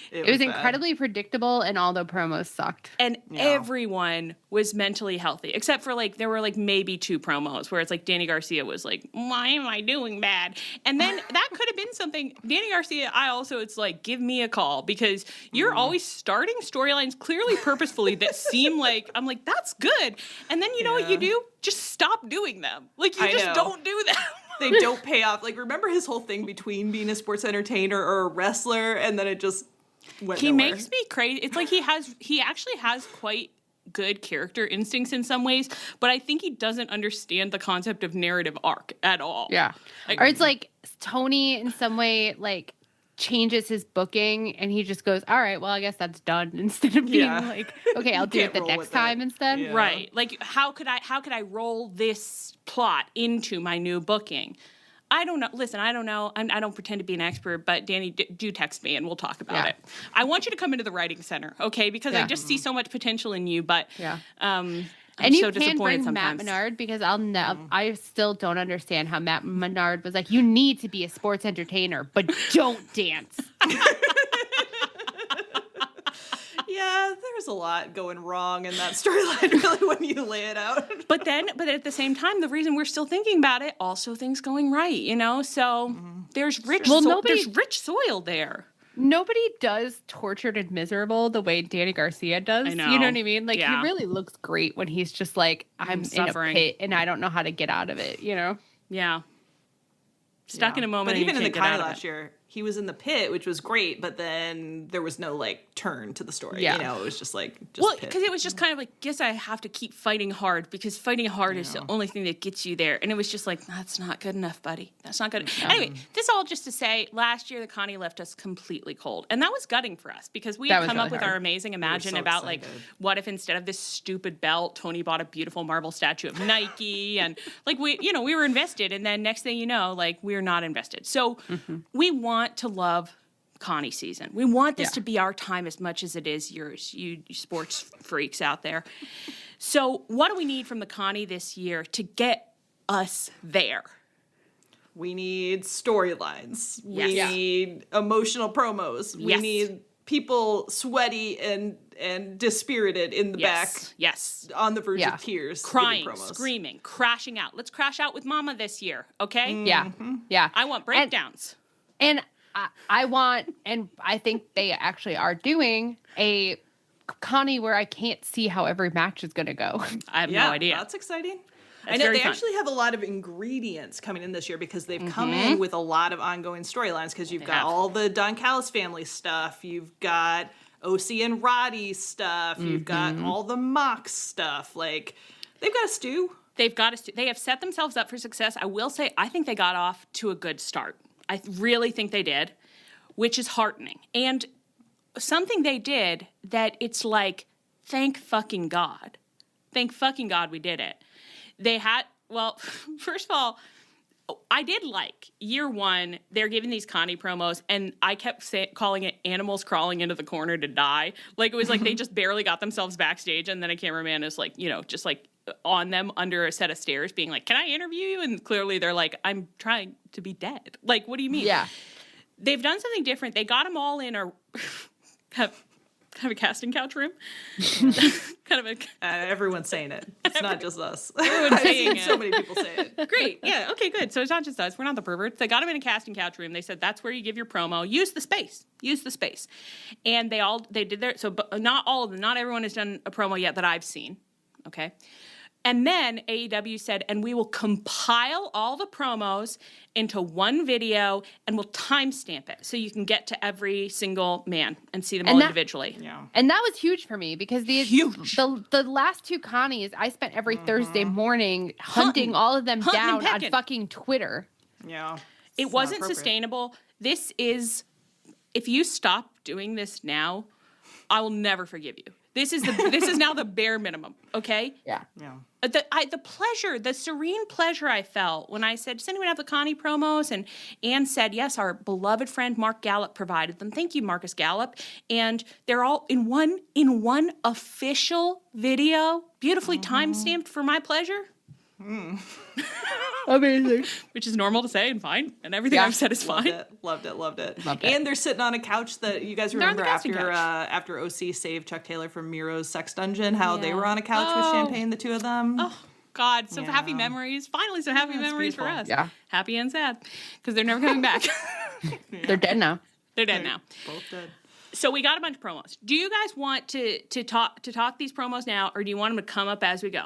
It was bad. incredibly predictable, and all the promos sucked. And everyone was mentally healthy, except for like, there were like maybe 2 promos where it's like Danny Garcia was like, why am I doing bad? And then that could have been something. Danny Garcia, it's like, give me a call, because you're always starting storylines clearly purposefully that seem like, I'm like, that's good. And then you know what you do? Just stop doing them. Like, you just don't do them. They don't pay off. Like, remember his whole thing between being a sports entertainer or a wrestler, and then it just went He nowhere. makes me crazy. It's like he actually has quite good character instincts in some ways, but I think he doesn't understand the concept of narrative arc at all. Yeah. Like- Or it's like Tony in some way like changes his booking and he just goes, all right, well, I guess that's done, instead of being like, okay, I'll do it can't the roll next with that. time instead. Yeah. Right. Like how could I roll this plot into my new booking? I don't know. Listen, I don't know. I don't pretend to be an expert, but Danny, do text me and we'll talk about it. I want you to come into the writing center, okay? Because I just see so much potential in you, but and you so can bring sometimes. Matt Menard, because I still don't understand how Matt Menard was like, you need to be a sports entertainer, but don't dance. Yeah, there's a lot going wrong in that storyline, really, when you lay it out. But at the same time, the reason we're still thinking about it, also things going right, you know? So there's rich soil there. Nobody does Tortured and Miserable the way Danny Garcia does. I know. You know what I mean? Like, he really looks great when he's just like, I'm suffering in a pit and I don't know how to get out of it, you know? Yeah. Stuck in a moment. But even in the Connie last year, he was in the pit, which was great, but then there was no like turn to the story. Yeah. You know, it was just like because it was just kind of like, guess I have to keep fighting hard, because fighting hard is the only thing that gets you there. And it was just like, that's not good enough, buddy. That's not good. Anyway, this all just to say, last year the Connie left us completely cold, and that was gutting for us, because we had come up with our amazing imagine about like, what if instead of this stupid belt, Tony bought a beautiful marble statue of Nike, and like we were invested, and then next thing you know, like, we're not invested. So we want to love Connie season. We want this to be our time as much as it is yours, you sports freaks out there. So what do we need from the Connie this year to get us there? We need storylines. We need emotional promos. We need people sweaty and dispirited in the back. Yes. On the verge of tears. Crying, screaming, crashing out. Let's crash out with Mama this year, okay? Yeah. Yeah. I want breakdowns. And I want, and I think they actually are doing a Connie where I can't see how every match is going to go. I have no idea. That's exciting. I know they actually have a lot of ingredients coming in this year, because they've come in with a lot of ongoing storylines, because you've got all the Don Callis family stuff. You've got OC and Roddy stuff. You've got all the Mox stuff. Like, they've got a stew. They've got a stew. They have set themselves up for success. I will say, I think they got off to a good start. I really think they did, which is heartening. And something they did that it's like, thank fucking God. Thank fucking God we did it. They had, well, first of all, I did like year one, they're giving these Connie promos, and I kept calling it animals crawling into the corner to die. Like, it was like they just barely got themselves backstage, and then a cameraman is like, just like on them under a set of stairs being like, can I interview you? And clearly they're like, I'm trying to be dead. Like, what do you mean? Yeah. They've done something different. They got them all in a kind of a casting couch room. kind of a everyone's saying it. It's not just us. Everyone's saying it. So many people say it. Great. Yeah. Okay, good. So it's not just us. We're not the perverts. They got them in a casting couch room. They said, that's where you give your promo. Use the space. And they did their, so but not all of them, not everyone has done a promo yet that I've seen. Okay. And then AEW said, and we will compile all the promos into one video and we'll timestamp it so you can get to every single man and see them all individually. Yeah. And that was huge for me, because the last two Connies, I spent every Thursday morning hunting all of them down on fucking Twitter. Yeah. It wasn't sustainable. This is, if you stop doing this now, I will never forgive you. This is now the bare minimum, okay? Yeah. Yeah. The pleasure, the serene pleasure I felt when I said, does anyone have the Connie promos? And Ann said, yes, our beloved friend Mark Gallup provided them. Thank you, Marcus Gallup. And they're all in one official video, beautifully time-stamped for my pleasure. Amazing. Which is normal to say and fine. And everything I've said is fine. Loved it. And they're sitting on a couch that you guys remember after OC saved Chuck Taylor from Miro's sex dungeon, how they were on a couch with champagne, the two of them. Oh, God. So happy memories. Finally, some happy memories for us. Yeah. Happy and sad. Because they're never coming back. They're dead now. They're dead now. Both dead. So we got a bunch of promos. Do you guys want to talk these promos now, or do you want them to come up as we go?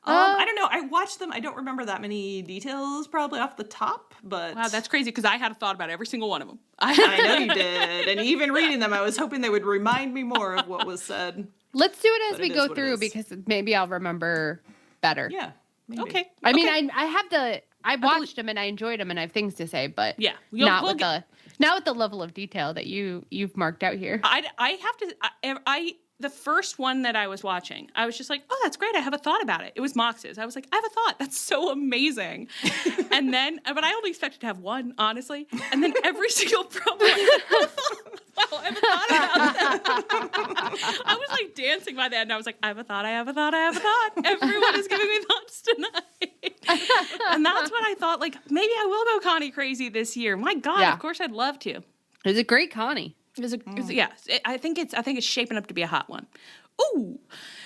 I don't know. I watched them. I don't remember that many details probably off the top, but... Wow, that's crazy, because I had a thought about every single one of them. I know you did. And even reading them, I was hoping they would remind me more of what was said. Let's do it as we go through, because maybe I'll remember better. Yeah. Maybe. Okay. I mean, I watched them and I enjoyed them and I have things to say, but not with the level of detail that you've marked out here. I have to... the first one that I was watching, I was just like, oh, that's great. I have a thought about it. It was Mox's. I was like, I have a thought. That's so amazing. And then, but I only expected to have one, honestly. And then every single promo, wow, I have a thought about that. I was like dancing by the end. I was like, I have a thought. I have a thought. I have a thought. Everyone is giving me thoughts tonight. And that's what I thought, like, maybe I will go Connie crazy this year. My God, of course I'd love to. It was a great Connie. I think it's shaping up to be a hot one. Ooh.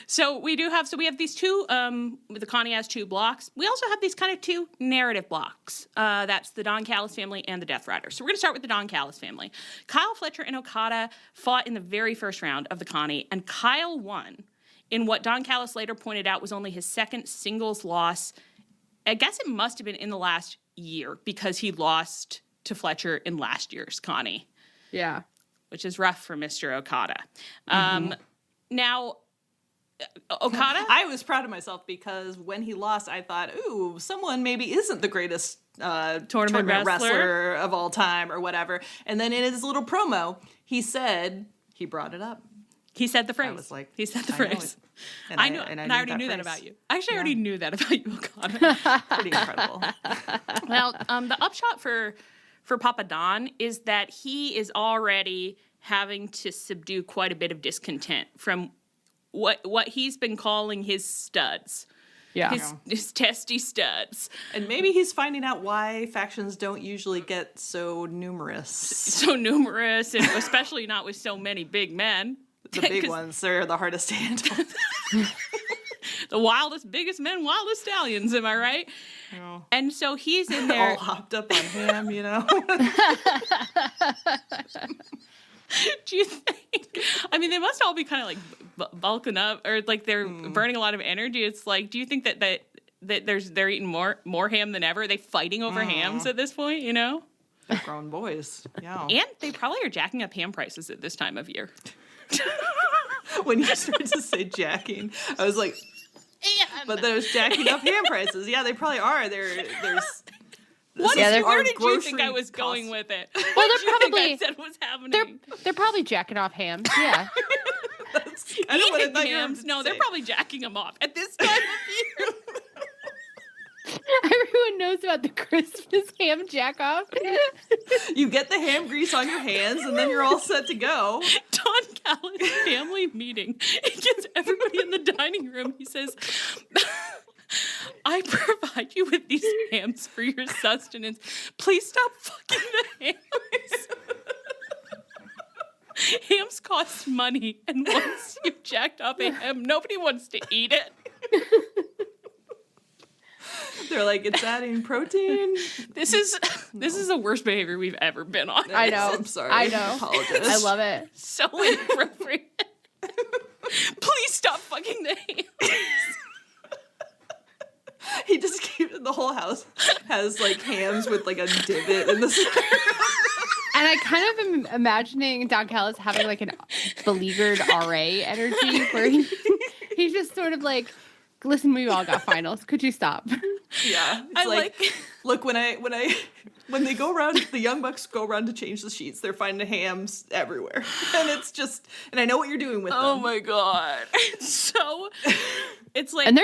So we have these two, the Connie has two blocks. We also have these kind of two narrative blocks. That's the Don Callis family and the Death Rider. So we're going to start with the Don Callis family. Kyle Fletcher and Okada fought in the very first round of the Connie, and Kyle won in what Don Callis later pointed out was only his second singles loss. I guess it must have been in the last year because he lost to Fletcher in last year's Connie. Yeah. Which is rough for Mr. Okada. Now, Okada? I was proud of myself because when he lost, I thought, ooh, someone maybe isn't the greatest tournament wrestler of all time or whatever. And then in his little promo, he brought it up. He said the phrase. I was like, he said the phrase. I know. And I already knew that about you. Actually, I already knew that about you, Okada. Pretty incredible. Well, the upshot for Papa Don is that he is already having to subdue quite a bit of discontent from what he's been calling his studs. Yeah. His testy studs. And maybe he's finding out why factions don't usually get so numerous. And especially not with so many big men. The big ones, they're the hardest to handle. The wildest, biggest men, wildest stallions, am I right? Oh. And so he's in there. All hopped up on ham, you know? Do you think? I mean, they must all be kind of like bulking up, or like they're burning a lot of energy. It's like, do you think that they're eating more ham than ever? Are they fighting over hams at this point? You know, they're grown boys. Yeah, and they probably are jacking up ham prices at this time of year. When you started to say jacking, I was like, but there's jacking up ham prices. Yeah, they probably are. Where did you think I was going with it? Well, they're probably said was happening. They're probably jacking off hams. Yeah. I don't want to know hams. No, they're probably jacking them off at this time of year. Everyone knows about the Christmas ham jack-off. You get the ham grease on your hands, and then you're all set to go. Don Callis family meeting. He gets everybody in the dining room. He says, I provide you with these hams for your sustenance. Please stop fucking the hams. Hams cost money, and once you've jacked off a ham, nobody wants to eat it. They're like, it's adding protein. This is the worst behavior we've ever been on. I know. I'm sorry. I know. I apologize. I love it. So inappropriate. Please stop fucking the hams. He just keeps the whole house has like hams with like a divot in the center. And I kind of am imagining Don Callis having like an beleaguered RA energy where he's just sort of like, listen, we all got finals. Could you stop? Yeah. It's like look, when they go around, the Young Bucks go around to change the sheets, they're finding hams everywhere. And it's just, and I know what you're doing with them. Oh my God. It's like. And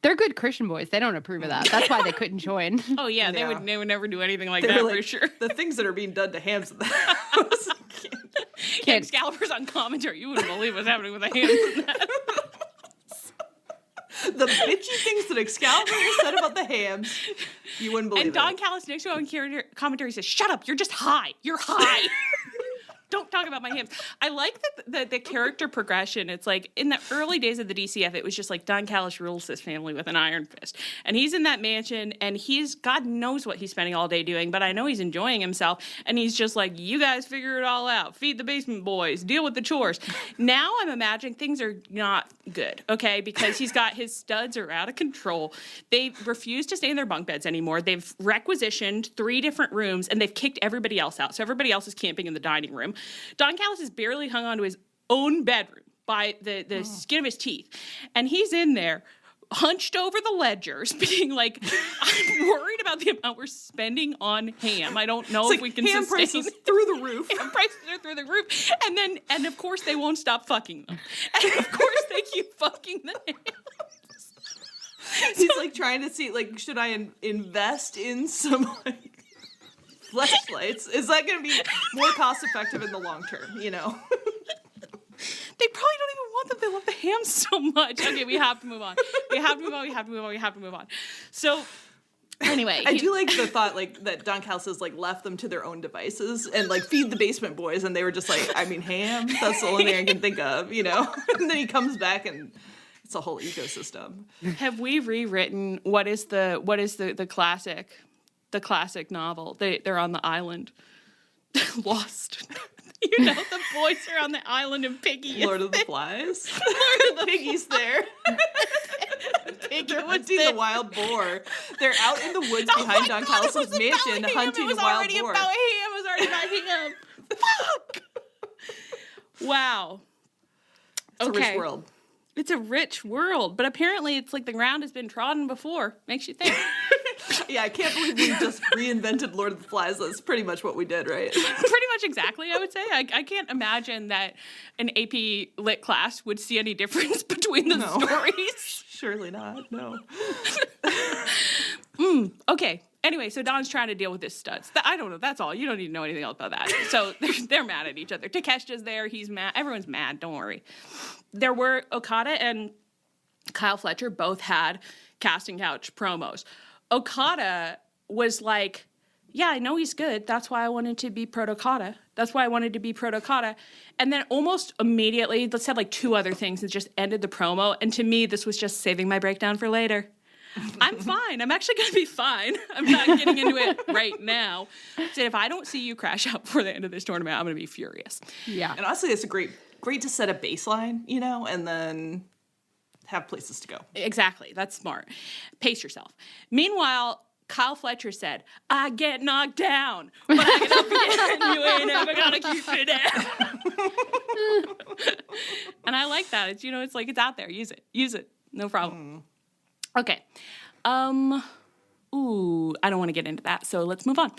they're good Christian boys. They don't approve of that. That's why they couldn't join. Oh yeah, they would never do anything like that for sure. The things that are being done to hams in the house. Excalibur's on commentary. You wouldn't believe what's happening with the hams in that. The bitchy things that Excalibur has said about the hams, you wouldn't believe it. And Don Callis next to him on commentary says, shut up, you're just high. You're high. Don't talk about my hams. I like the character progression. It's like in the early days of the DCF, it was just like Don Callis rules this family with an iron fist. And he's in that mansion, and God knows what he's spending all day doing, but I know he's enjoying himself. And he's just like, you guys figure it all out. Feed the basement boys. Deal with the chores. Now I'm imagining things are not good, okay? Because his studs are out of control. They refuse to stay in their bunk beds anymore. They've requisitioned 3 different rooms, and they've kicked everybody else out. So everybody else is camping in the dining room. Don Callis is barely hung onto his own bedroom by the skin of his teeth. And he's in there hunched over the ledgers, being like, I'm worried about the amount we're spending on ham. I don't know if we can ham sustain prices through the roof. Ham prices are through the roof. And of course they won't stop fucking them. And of course they keep fucking the hams. He's like trying to see, like, should I invest in some like fleshlights? Is that going to be more cost effective in the long term, you know? They probably don't even want them. They love the ham so much. Okay, we have to move on. We have to move on. So, anyway. I do like the thought, like, that Dunk House has, like, left them to their own devices and, like, feed the basement boys. And they were just like, I mean, ham? That's the only thing I can think of, you know? And then he comes back and it's a whole ecosystem. Have we rewritten what is the classic novel? They're on the island. Lost. You know, the boys are on the island and Piggy Lord is of the there. Flies. Lord of the Piggy's there. They're hunting the wild boar. They're out in the woods behind Dunk House's mansion hunting a wild boar. It was already about him. Fuck. Wow. It's a rich world. It's a rich world, but apparently it's like the ground has been trodden before. Makes you think. Yeah, I can't believe we just reinvented Lord of the Flies. That's pretty much what we did, right? Pretty much exactly, I would say. I can't imagine that an AP Lit class would see any difference between the stories. Surely not, no. Okay. Anyway, so Don's trying to deal with his studs. I don't know. That's all. You don't need to know anything else about that. So they're mad at each other. Takeshita's there. He's mad. Everyone's mad. Don't worry. There were Okada and Kyle Fletcher both had casting couch promos. Okada was like, yeah, I know he's good. That's why I wanted to be Proto-Okada. And then almost immediately, let's have like two other things and just ended the promo. And to me, this was just saving my breakdown for later. I'm fine. I'm actually going to be fine. I'm not getting into it right now. So if I don't see you crash out before the end of this tournament, I'm going to be furious. Yeah. And honestly, it's great to set a baseline, you know, and then have places to go. Exactly. That's smart. Pace yourself. Meanwhile, Kyle Fletcher said, I get knocked down, but I get up again. You ain't ever gonna keep me down. And I like that. It's, you know, it's like it's out there. Use it. No problem. Okay. I don't want to get into that, so let's move on.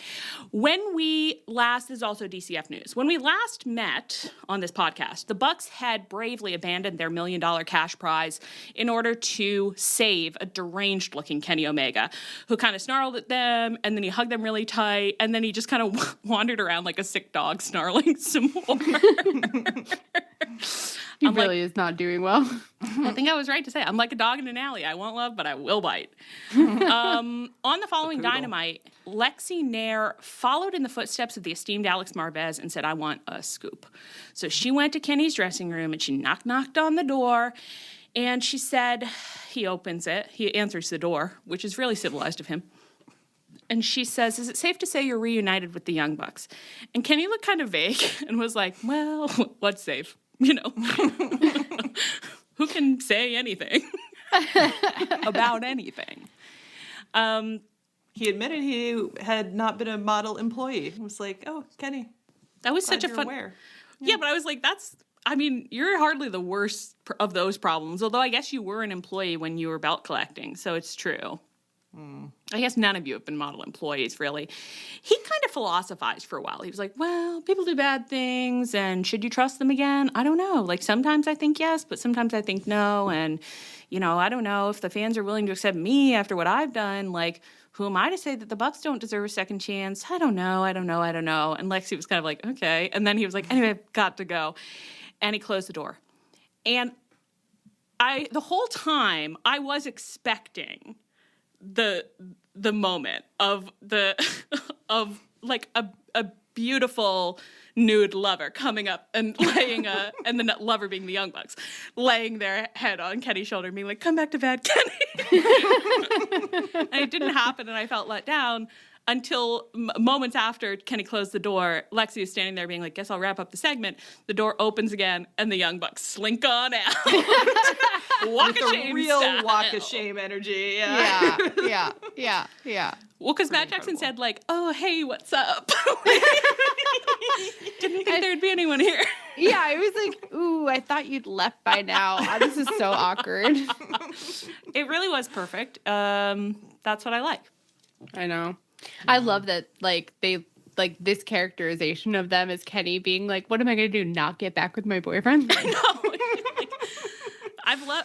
This is also DCF news. When we last met on this podcast, the Bucks had bravely abandoned their $1 million cash prize in order to save a deranged-looking Kenny Omega, who kind of snarled at them, and then he hugged them really tight, and then he just kind of wandered around like a sick dog, snarling some more. He really is not doing well. I think I was right to say, I'm like a dog in an alley. I won't love, but I will bite. On the following Dynamite, Lexi Nair followed in the footsteps of the esteemed Alex Marvez and said, I want a scoop. So she went to Kenny's dressing room and she knocked on the door. And she said, he opens it. He answers the door, which is really civilized of him. And she says, is it safe to say you're reunited with the Young Bucks? And Kenny looked kind of vague and was like, well, what's safe? You know, who can say anything about anything? He admitted he had not been a model employee. It was like, oh, Kenny. That was such a fun. Yeah, but I was like, you're hardly the worst of those problems. Although I guess you were an employee when you were belt collecting, so it's true. I guess none of you have been model employees, really. He kind of philosophized for a while. He was like, well, people do bad things, and should you trust them again? I don't know. Like, sometimes I think yes, but sometimes I think no, and, you know, I don't know if the fans are willing to accept me after what I've done. Like, who am I to say that the Bucks don't deserve a second chance? I don't know. And Lexi was kind of like, okay. And then he was like, anyway, I've got to go. And he closed the door. And the whole time, I was expecting the moment of like a beautiful nude lover coming up and laying and the lover being the Young Bucks, laying their head on Kenny's shoulder and being like, come back to bed, Kenny. And it didn't happen, and I felt let down until moments after Kenny closed the door. Lexi is standing there being like, guess I'll wrap up the segment. The door opens again, and the Young Bucks slink on out. Walk of shame real style. walk of shame energy. Yeah. Well, because Matt Jackson said, like, oh, hey, what's up? Didn't think there'd be anyone here. Yeah, I was like, ooh, I thought you'd left by now. This is so awkward. It really was perfect. That's what I like. I know. I love that, like, they, like, this characterization of them as Kenny being like, what am I going to do, not get back with my boyfriend? I know. Like,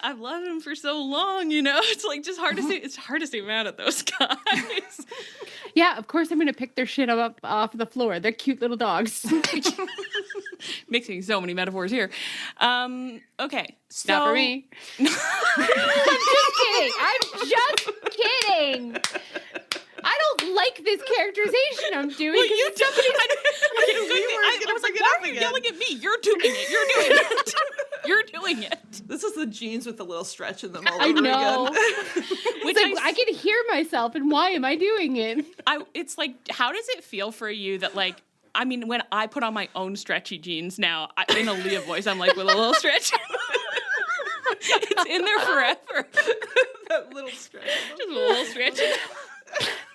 I've loved him for so long, you know? It's, like, just hard to say. It's hard to stay mad at those guys. Yeah, of course I'm going to pick their shit up off the floor. They're cute little dogs. Mixing so many metaphors here. Okay. So... Not for me. I'm just kidding. I don't like this characterization I'm doing. Well, you definitely. I was like, why are you yelling at me? You're doing it. You're doing it. This is the jeans with the little stretch in them all over I know. again. It's like, I can hear myself, and why am I doing it? It's like, how does it feel for you that, like, I mean, when I put on my own stretchy jeans now, in a Leah voice, I'm like, with a little stretch. It's in there forever. That little stretch. Just a little stretch.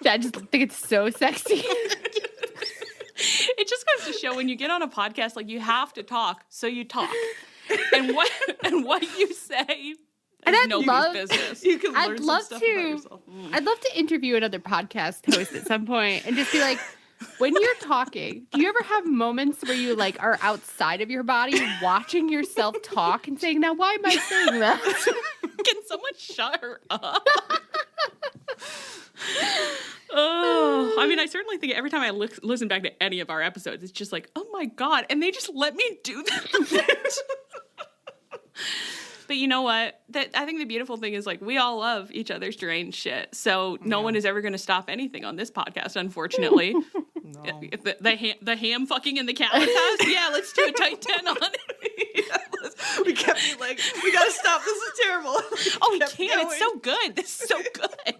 I just think it's so sexy. It just goes to show when you get on a podcast, like, you have to talk, so you talk. And what you say is nobody's business. You can learn some stuff about yourself. I'd love to interview another podcast host at some point and just be like, when you're talking, do you ever have moments where you, like, are outside of your body watching yourself talk and saying, now why am I saying that? Can someone shut her up? Oh, I mean, I certainly think every time I listen back to any of our episodes, it's just like, oh my God, and they just let me do that. But you know what? I think the beautiful thing is, like, we all love each other's strange shit. So no one is ever going to stop anything on this podcast, unfortunately. No. The ham fucking in the cow's house? Yeah, let's do a tight 10 on it. Yeah, we kept being like, we got to stop. This is terrible. Oh, we can't. It's so good. This is so good.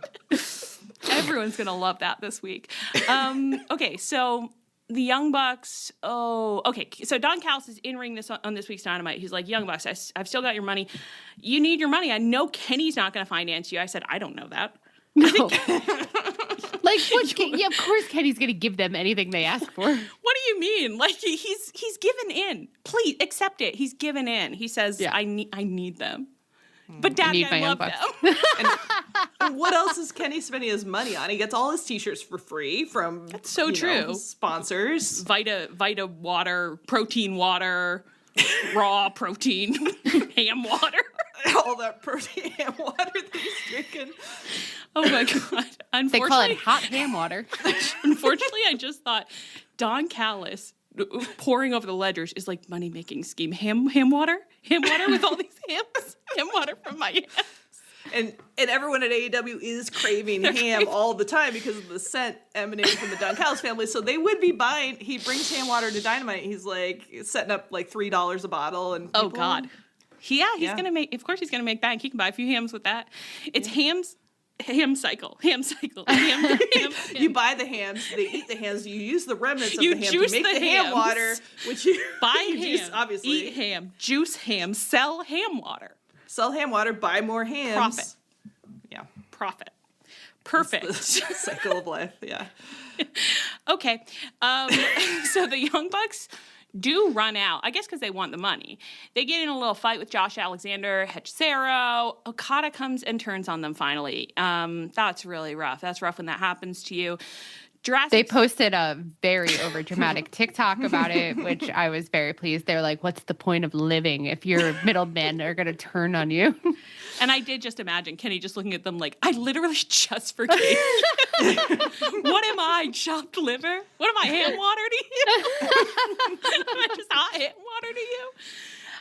Everyone's going to love that this week. Okay, so... The Young Bucks, okay. So Don Callis is in ring on this week's Dynamite. He's like, Young Bucks, I've still got your money. You need your money. I know Kenny's not going to finance you. I said, I don't know that. No. Like, yeah, of course Kenny's going to give them anything they ask for. What do you mean? Like, he's given in. Please, accept it. He's given in. He says, yeah. I need them. But Daddy, I love them. And what else is Kenny spending his money on? He gets all his t-shirts for free from That's so true. Sponsors. Vita water, protein water, raw protein, ham water. All that protein ham water that he's drinking. Oh my God. Unfortunately, they call it hot ham water. Unfortunately, I just thought Don Callis pouring over the ledgers is like money-making scheme. Ham water with all these hams. Ham water from my hams. And everyone at AEW is craving ham all the time because of the scent emanating from the Don Callis family. So they would be buying. He brings ham water to Dynamite. He's like setting up like $3 a bottle. And people, oh God, he's gonna make. Of course, he's gonna make bank. He can buy a few hams with that. It's hams. Ham cycle. Ham. You buy the hams, they eat the hams, you use the remnants of you the ham juice to make the ham water, which you buy you ham, juice, obviously. Eat ham, juice ham, sell ham water. Sell ham water, buy more hams. Profit. Yeah. Profit. Perfect. It's the cycle of life, yeah. Okay. So the Young Bucks do run out, I guess because they want the money. They get in a little fight with Josh Alexander, Hechicero. Okada comes and turns on them finally. That's really rough. That's rough when that happens to you. They posted a very overdramatic TikTok about it, which I was very pleased. They're like, what's the point of living if your middlemen are going to turn on you? And I did just imagine Kenny just looking at them like, I literally just forgave you. What am I, chopped liver? What am I, ham water to you? Am I just hot ham water to you?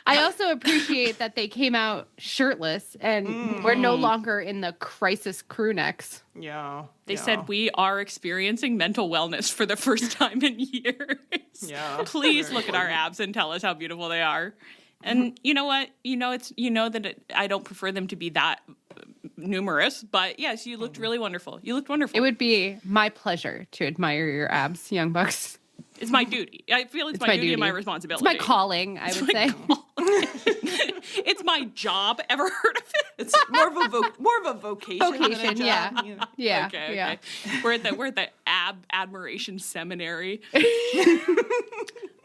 I also appreciate that they came out shirtless and we're no longer in the crisis crew necks. Yeah. They said we are experiencing mental wellness for the first time in years. Yeah. Please look at our abs and tell us how beautiful they are. And you know what? I don't prefer them to be that numerous, but yes, you looked really wonderful. You looked wonderful. It would be my pleasure to admire your abs, Young Bucks. It's my duty. I feel it's my duty and my responsibility. It's my calling, I would say. It's my job. Ever heard of it? It's more of a vocation. Vocation, yeah. You know? Yeah. Okay. Yeah. We're at the admiration seminary.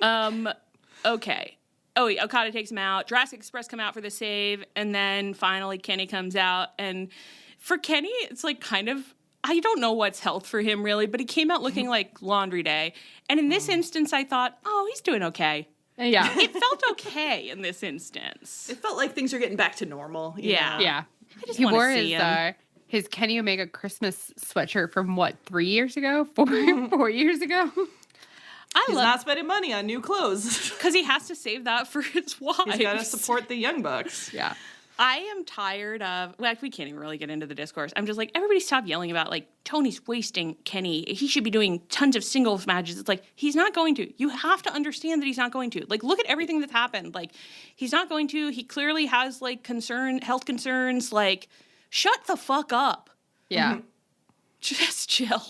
Okay. Okada takes him out. Jurassic Express come out for the save, and then finally Kenny comes out. And for Kenny, it's like kind of, I don't know what's health for him really, but he came out looking like Laundry Day. And in this instance, I thought, oh, he's doing okay. Yeah. It felt okay in this instance. It felt like things are getting back to normal. Yeah. Yeah. I just He want wore to see him. his Kenny Omega Christmas sweatshirt from 3 years ago? 4 years ago? He's not spending money on new clothes. Because he has to save that for his wives. He's got to support the Young Bucks. Yeah. I am tired of, we can't even really get into the discourse. I'm just like, everybody stop yelling about, like, Tony's wasting Kenny. He should be doing tons of singles matches. It's like, he's not going to. You have to understand that he's not going to. Like, look at everything that's happened. Like, he's not going to. He clearly has, like, health concerns. Like, shut the fuck up. Yeah. Just chill.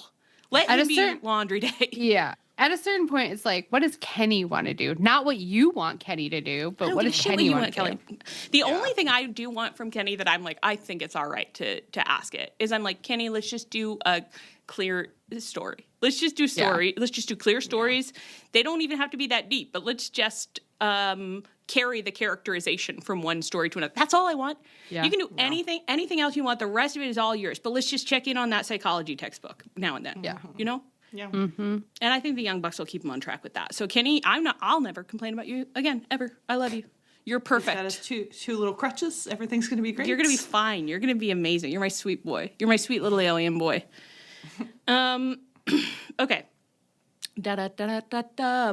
Let him be Laundry Day. Yeah. At a certain point, it's like, what does Kenny want to do? Not what you want Kenny to do, but what does Kenny want to do? The only thing I do want from Kenny that I'm like, I think it's all right to ask it is I'm like, Kenny, let's just do a clear story. Let's just do story. Yeah. Let's just do clear stories. Yeah. They don't even have to be that deep, but let's just carry the characterization from one story to another. That's all I want. Yeah. You can do anything else you want. The rest of it is all yours. But let's just check in on that psychology textbook now and then. Yeah. You know? Yeah. Mm-hmm. And I think the Young Bucks will keep him on track with that. So Kenny, I'll never complain about you again, ever. I love you. You're perfect. He's got his two little crutches. Everything's going to be great. You're going to be fine. You're going to be amazing. You're my sweet boy. You're my sweet little alien boy. Okay.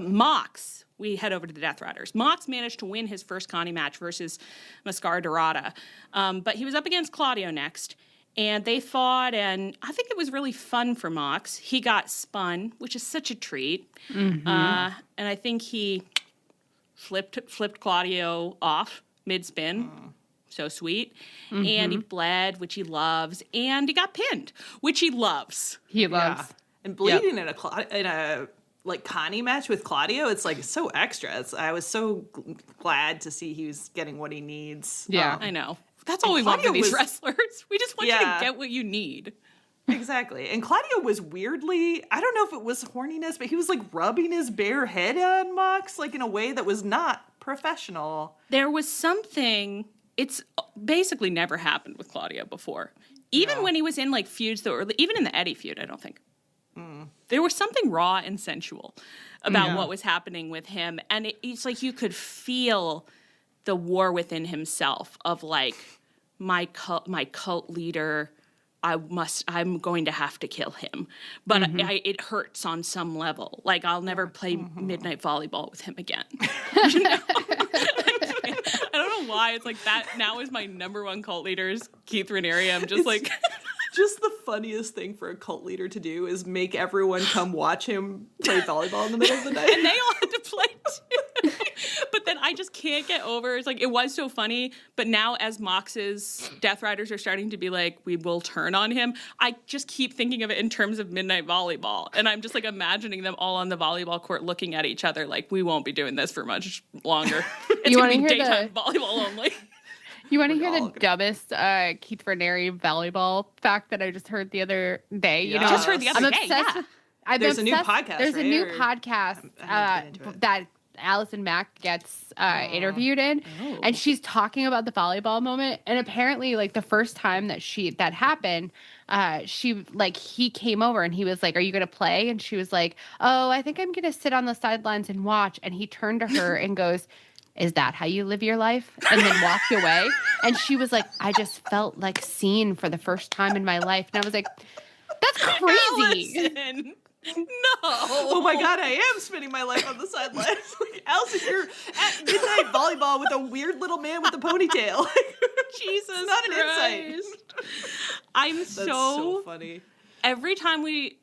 Mox. We head over to the Death Riders. Mox managed to win his first Connie match versus Mascara Dorada. But he was up against Claudio next. And they fought, and I think it was really fun for Mox. He got spun, which is such a treat. Mm-hmm. And I think he flipped Claudio off mid-spin. So sweet. Mm-hmm. And he bled, which he loves. And he got pinned, which he loves. He loves. Yeah. And bleeding in a like Connie match with Claudio, it's like so extra. I was so glad to see he was getting what he needs. Yeah, I know. That's all we want from these wrestlers. We just want you to get what you need. Exactly. And Claudio was weirdly, I don't know if it was horniness, but he was like rubbing his bare head on Mox, like in a way that was not professional. There was something, it's basically never happened with Claudio before. Even when he was in like feuds that were, even in the Eddie feud, I don't think. There was something raw and sensual about what was happening with him. And it's like you could feel the war within himself of like, my cult leader, I'm going to have to kill him. But it hurts on some level. Like, I'll never play midnight volleyball with him again. You know? I don't know why. It's like that now is my number one cult leader is Keith Raniere. I'm just like... Just the funniest thing for a cult leader to do is make everyone come watch him play volleyball in the middle of the night. And they all had to play too. But then I just can't get over, it's like, it was so funny, but now as Mox's Death Riders are starting to be like, we will turn on him, I just keep thinking of it in terms of midnight volleyball. And I'm just like imagining them all on the volleyball court looking at each other like, we won't be doing this for much longer. It's going to be daytime volleyball only. You want to hear the dumbest Keith Raniere volleyball fact that I just heard the other day? You know, just heard the other day. There's a new podcast. There's a new podcast that Allison Mack gets interviewed in, and she's talking about the volleyball moment. And apparently, like the first time that happened, he came over and he was like, "Are you gonna play?" And she was like, "Oh, I think I'm gonna sit on the sidelines and watch." And he turned to her and goes, "Is that how you live your life?" And then walked away. And she was like, "I just felt like seen for the first time in my life." And I was like, "That's crazy." Allison. No. Oh my God, I am spending my life on the sidelines. Like, Allison, you're at midnight volleyball with a weird little man with a ponytail. Jesus Christ. Not an insight. That's so funny. Every time we...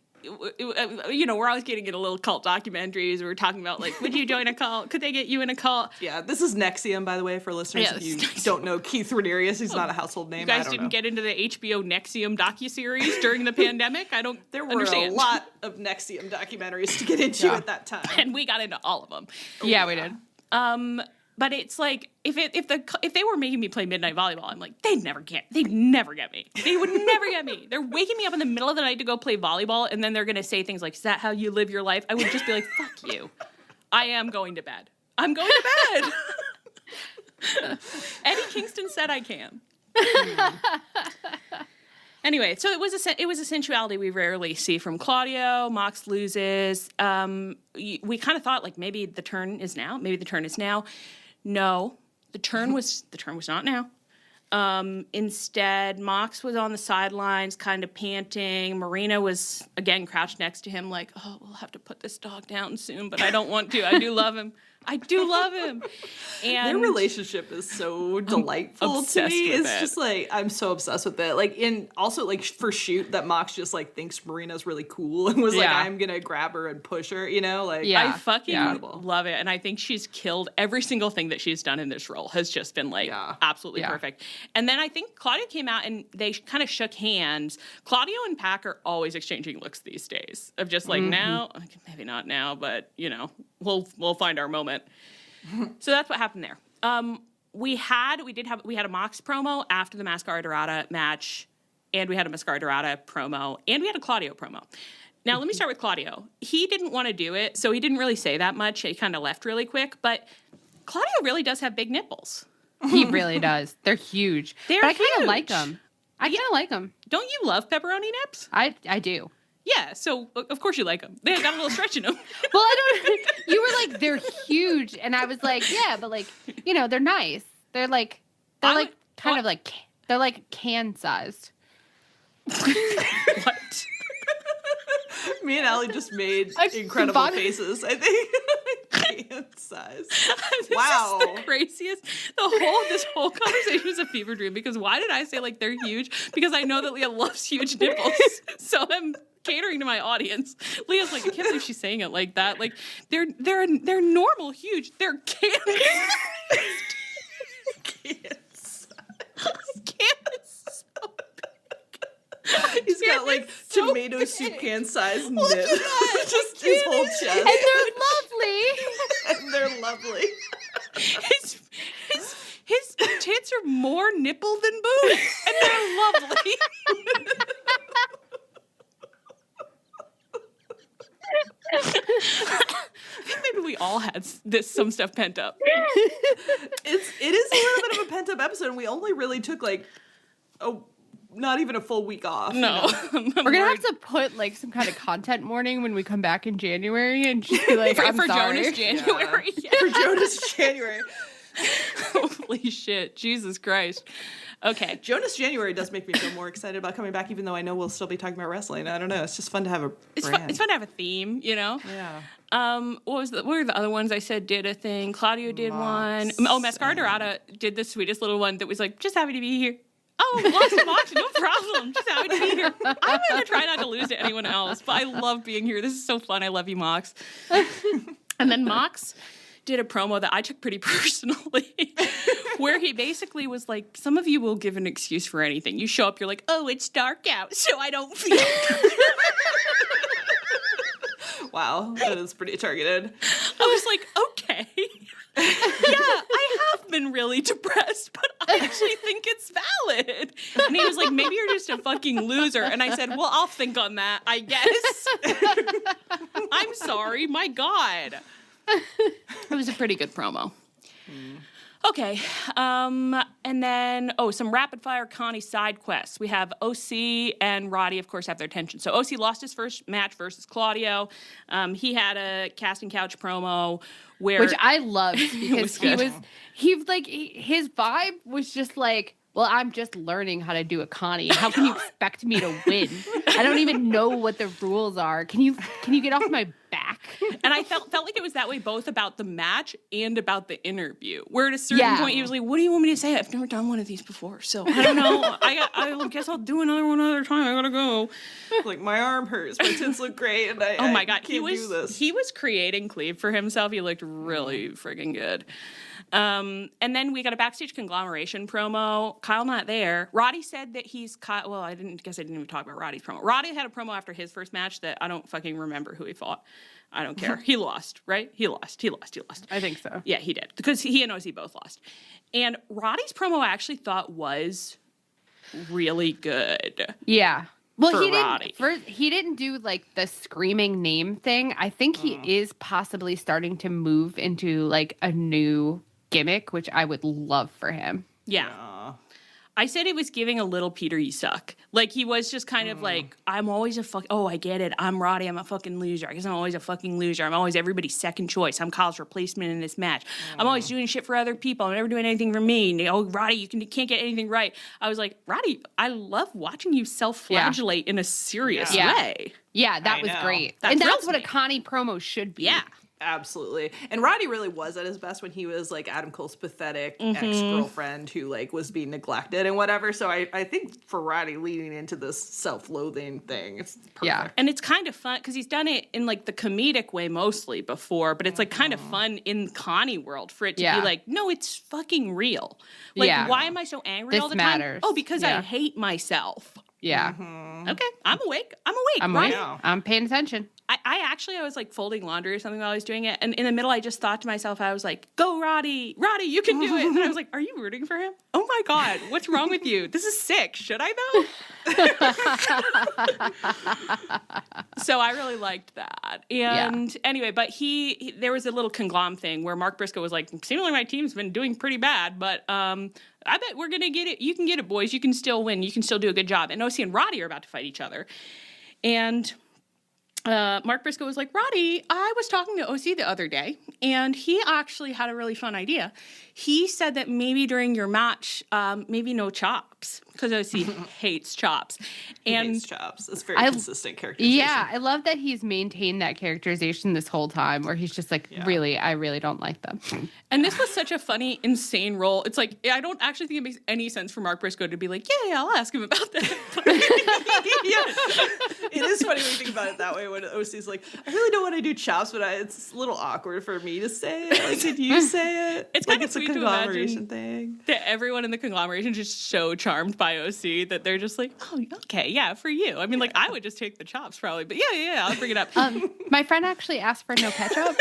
we're always getting into little cult documentaries. We're talking about, like, would you join a cult? Could they get you in a cult? Yeah, this is NXIVM, by the way, for listeners. If you don't know Keith Raniere, he's not a household name. You guys didn't get into the HBO NXIVM docuseries during the pandemic? I don't understand. There were a lot of NXIVM documentaries to get into at that time. And we got into all of them. Yeah, we did. But it's like if they were making me play midnight volleyball, I'm like, they'd never get me. They would never get me. They're waking me up in the middle of the night to go play volleyball, and then they're gonna say things like, "Is that how you live your life?" I would just be like, "Fuck you. I am going to bed. I'm going to bed. Eddie Kingston said I can. Anyway, so it was a sensuality we rarely see from Claudio. Mox loses. We kind of thought like maybe the turn is now. Maybe the turn is now. No, the turn was not now. Instead, Mox was on the sidelines, kind of panting. Marina was again crouched next to him, like, "Oh, we'll have to put this dog down soon, but I don't want to. I do love him. I do love him." And their relationship is so delightful to me. It's just like I'm so obsessed with it. Like also for shoot that Mox just like thinks Marina's really cool and was like, I'm gonna grab her and push her, like I fucking love it. And I think she's killed every single thing that she's done in this role has just been like absolutely perfect. And then I think Claudio came out and they kind of shook hands. Claudio and Pac are always exchanging looks these days of just like now, maybe not now, but we'll find our moment. So that's what happened there. We had a Mox promo after the Mascara Dorada match, and we had a Mascara Dorada promo, and we had a Claudio promo. Now, let me start with Claudio. He didn't want to do it, so he didn't really say that much. He kind of left really quick, but Claudio really does have big nipples. He really does. They're huge. But I kind of like them. I kind of like them. Don't you love pepperoni nips? I do. Yeah, so of course you like them. They got a little stretch in them. Well, I don't. You were like, they're huge, and I was like, yeah, but like, they're nice. They're like can sized. What? Me and Allie just made incredible faces, I think. Can size. Wow. This is the craziest. This whole conversation is a fever dream because why did I say like they're huge? Because I know that Leah loves huge nipples. So I'm catering to my audience. Leah's like, I can't believe she's saying it like that. Like they're normal huge. They're can He's got like tomato soup can size nip. Just his whole chest. And they're lovely. His tits are more nipple than boob. And they're lovely. I think maybe we all had some stuff pent up. It is a little bit of a pent up episode, and we only really took like not even a full week off. No. We're gonna have to put like some kind of content warning when we come back in January and just be like, I'm for sorry. Jonas January. Yeah. For Jonas January. Holy shit. Jesus Christ. Okay. Jonas January does make me feel more excited about coming back, even though I know we'll still be talking about wrestling. I don't know. It's just fun to have a brand. It's fun to have a theme, Yeah. What were the other ones I said did a thing? Claudio did one. Oh, Mascara Dorada did the sweetest little one that was like, just happy to be here. Oh, lost a Mox, no problem. Just happy to be here. I'm going to try not to lose to anyone else, but I love being here. This is so fun. I love you, Mox. And then Mox did a promo that I took pretty personally, where he basically was like, some of you will give an excuse for anything. You show up, you're like, oh, it's dark out, so I don't feel Wow, that is pretty targeted. I was like, okay. Yeah, I have been really depressed, but I actually think it's valid. And he was like, maybe you're just a fucking loser. And I said, well, I'll think on that, I guess. I'm sorry. My God. It was a pretty good promo. Okay. And then, some rapid fire Connie side quests. We have OC and Roddy, of course, have their tension. So OC lost his first match versus Claudio. He had a casting couch promo which I loved because his vibe was just like, well, I'm just learning how to do a Connie. How can you expect me to win? I don't even know what the rules are. Can you get off my back? And I felt like it was that way both about the match and about the interview. Where at a certain point he was like, what do you want me to say? I've never done one of these before, so I don't know. I guess I'll do another one another time. I gotta go. Like, my arm hurts. My tits look great. And oh my God. Can't do this. He was creating cleave for himself. He looked really friggin' good. And then we got a backstage conglomeration promo. Kyle not there. Roddy said that he's Kyle. Well, I didn't even talk about Roddy's promo. Roddy had a promo after his first match that I don't fucking remember who he fought. I don't care. He lost, right? He lost. I think so. Yeah, he did. Because he and OC both lost. And Roddy's promo I actually thought was really good. Yeah. Well, Roddy. he didn't do like the screaming name thing. I think he is possibly starting to move into like a new gimmick, which I would love for him. Yeah. I said it was giving a little Peter, you suck. Like, he was just kind of like, I'm always I get it. I'm Roddy. I'm a fucking loser. I guess I'm always a fucking loser. I'm always everybody's second choice. I'm Kyle's replacement in this match. I'm always doing shit for other people. I'm never doing anything for me. And, oh, Roddy, you can't get anything right. I was like, Roddy, I love watching you self-flagellate in a serious way. Yeah, that was great. That and that's thrills what me. a Connie promo should be. Yeah. Absolutely. And Roddy really was at his best when he was like Adam Cole's pathetic ex-girlfriend who like was being neglected and whatever. So I think for Roddy leading into this self-loathing thing, it's perfect. Yeah. And it's kind of fun because he's done it in like the comedic way mostly before, but it's like kind of fun in Connie world for it to be like, no, it's fucking real. Like, why am I so angry all the matters. time? Oh, because I hate myself. Yeah. Okay, I'm awake. I'm Roddy. awake. I'm paying attention. I was like folding laundry or something while I was doing it, and in the middle I just thought to myself, I was like, go Roddy, you can do it. And I was like, are you rooting for him? Oh my God, what's wrong with you? This is sick. Should I though? So I really liked that. And anyway, but he there was a little conglom thing where Mark Briscoe was like, seemingly my team's been doing pretty bad, but I bet we're going to get it. You can get it, boys. You can still win. You can still do a good job. And OC and Roddy are about to fight each other. And Mark Briscoe was like, Roddy, I was talking to OC the other day, and he actually had a really fun idea. He said that maybe during your match, maybe no chops, because OC hates chops. And he hates chops. It's very consistent characterization. Yeah, I love that he's maintained that characterization this whole time, where he's just like, really, I really don't like them. And this was such a funny, insane role. It's like, I don't actually think it makes any sense for Mark Briscoe to be like, yeah, I'll ask him about that. It is funny when you think about it that way, when OC's like, I really don't want to do chops, but it's a little awkward for me to say it. Like, could you say it? It's like, kind of it's a sweet to conglomeration imagine thing. that everyone in the conglomeration is just so charmed by OC that they're just like, oh, okay, yeah, for you. I mean, like, I would just take the chops probably, but yeah, I'll bring it up. My friend actually asked for no ketchup.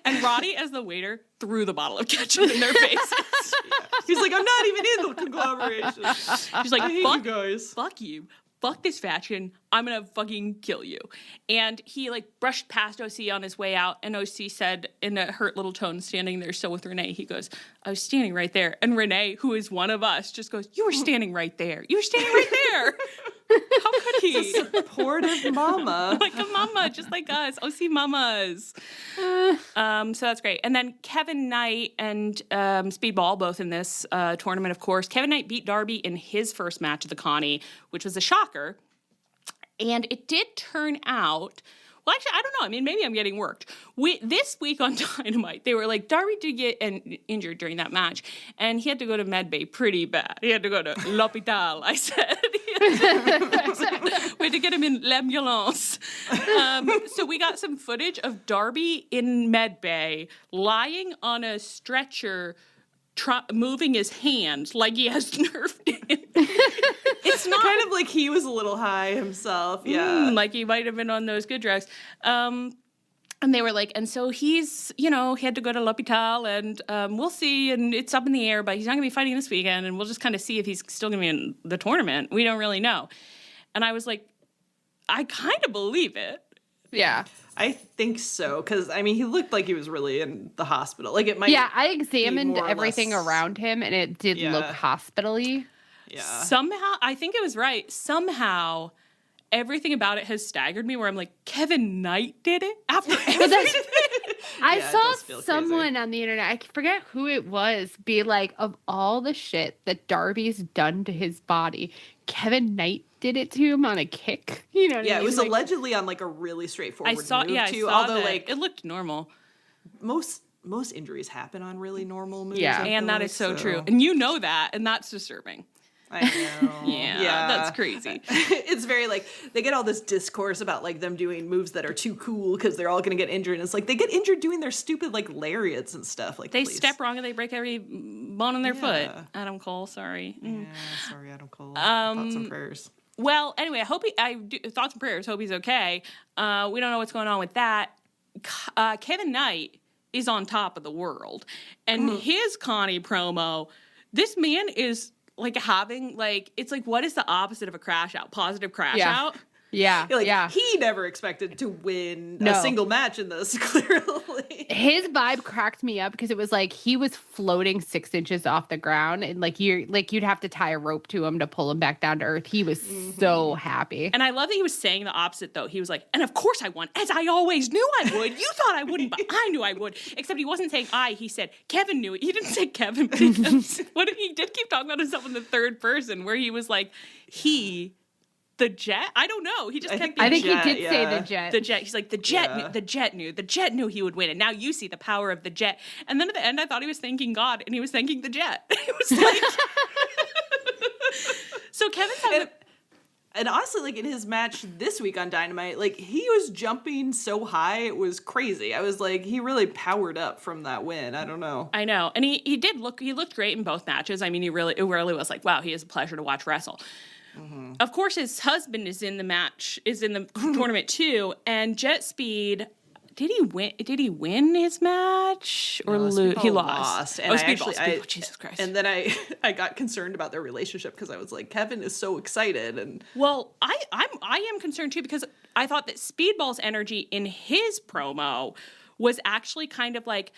And Roddy, as the waiter, threw the bottle of ketchup in their faces. He's like, I'm not even in the conglomeration. He's like, you guys. Fuck you. Fuck this faction. I'm gonna fucking kill you. And he like brushed past OC on his way out, and OC said in a hurt little tone, standing there still with Renee, he goes, I was standing right there. And Renee, who is one of us, just goes, you were standing right there. You were standing right there. How could he? It's a supportive mama. Like a mama, just like us. OC mamas. So that's great. And then Kevin Knight and Speedball, both in this tournament, of course. Kevin Knight beat Darby in his first match of the Connie, which was a shocker. And it did turn out... Well, actually, I don't know. I mean, maybe I'm getting worked. This week on Dynamite, they were like, Darby did get injured during that match, and he had to go to medbay pretty bad. He had to go to l'hôpital, I said. We had to get him in l'ambulance. So we got some footage of Darby in medbay, lying on a stretcher, moving his hand like he has nerve damage. It's not kind of like he was a little high himself. Yeah. Like he might have been on those good drugs. And they were like, and so he's, he had to go to l'hôpital, and we'll see, and it's up in the air, but he's not going to be fighting this weekend, and we'll just kind of see if he's still going to be in the tournament. We don't really know. And I was like, I kind of believe it. Yeah. I think so, because, I mean, he looked like he was really in the hospital. Like, it might I examined everything around him, and it did look hospital-y. Yeah. Somehow, I think it was right. Somehow, everything about it has staggered me, where I'm like, Kevin Knight did it? After everything? I saw someone on the internet, I forget who it was, be like, of all the shit that Darby's done to his body, Kevin Knight did it to him on a kick. You know what I mean? It was allegedly on like a really straightforward move too. I saw although that. like it looked normal. Most injuries happen on really normal moves. Yeah. And that is so true. And you know that, and that's disturbing. I know. Yeah, that's crazy. It's very like they get all this discourse about like them doing moves that are too cool because they're all going to get injured. And it's like they get injured doing their stupid like lariats and stuff. Like they step wrong and they break every bone in their foot. Adam Cole, sorry. Yeah, sorry, Adam Cole. Thoughts and prayers. Well, anyway, I hope thoughts and prayers. Hope he's okay. We don't know what's going on with that. Kevin Knight is on top of the world, and his Connie promo this man is like having like, it's like, what is the opposite of a crash out? Positive crash out? Yeah. He never expected to win a single match in this, clearly. His vibe cracked me up because it was like he was floating 6 inches off the ground, and like you'd have to tie a rope to him to pull him back down to earth. He was so happy. And I love that he was saying the opposite, though. He was like, and of course I won, as I always knew I would. You thought I wouldn't, but I knew I would. Except he wasn't saying I. He said Kevin knew it. He didn't say Kevin because he did keep talking about himself in the third person, where he was like, the Jet? I don't know. He just kept. I think he did say the Jet. The Jet. He's like, the Jet. The Jet knew. The Jet knew he would win, and now you see the power of the Jet. And then at the end, I thought he was thanking God, and he was thanking the Jet. It was like. So Kevin's having. And honestly, like in his match this week on Dynamite, like he was jumping so high, it was crazy. I was like, he really powered up from that win. I don't know. I know, and he looked great in both matches. I mean, it really was like, wow, he is a pleasure to watch wrestle. Mm-hmm. Of course, his husband is in the tournament too, and Jet Speed. Did he win his match or lose? He lost. And Speedball. Jesus Christ! And then I got concerned about their relationship because I was like, Kevin is so excited, and well, I am concerned too because I thought that Speedball's energy in his promo was actually kind of like.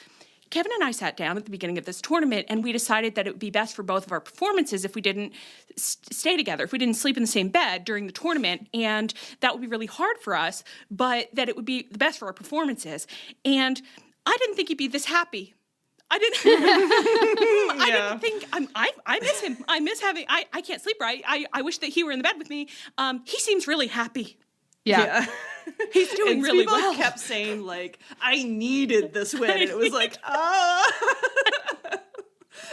Kevin and I sat down at the beginning of this tournament, and we decided that it would be best for both of our performances if we didn't stay together, if we didn't sleep in the same bed during the tournament, and that would be really hard for us, but that it would be the best for our performances. And I didn't think he'd be this happy. I didn't think I miss him. I miss having. I can't sleep right. I wish that he were in the bed with me. He seems really happy. Yeah. He's doing really well. People kept saying, like, I needed this win. And it was like, I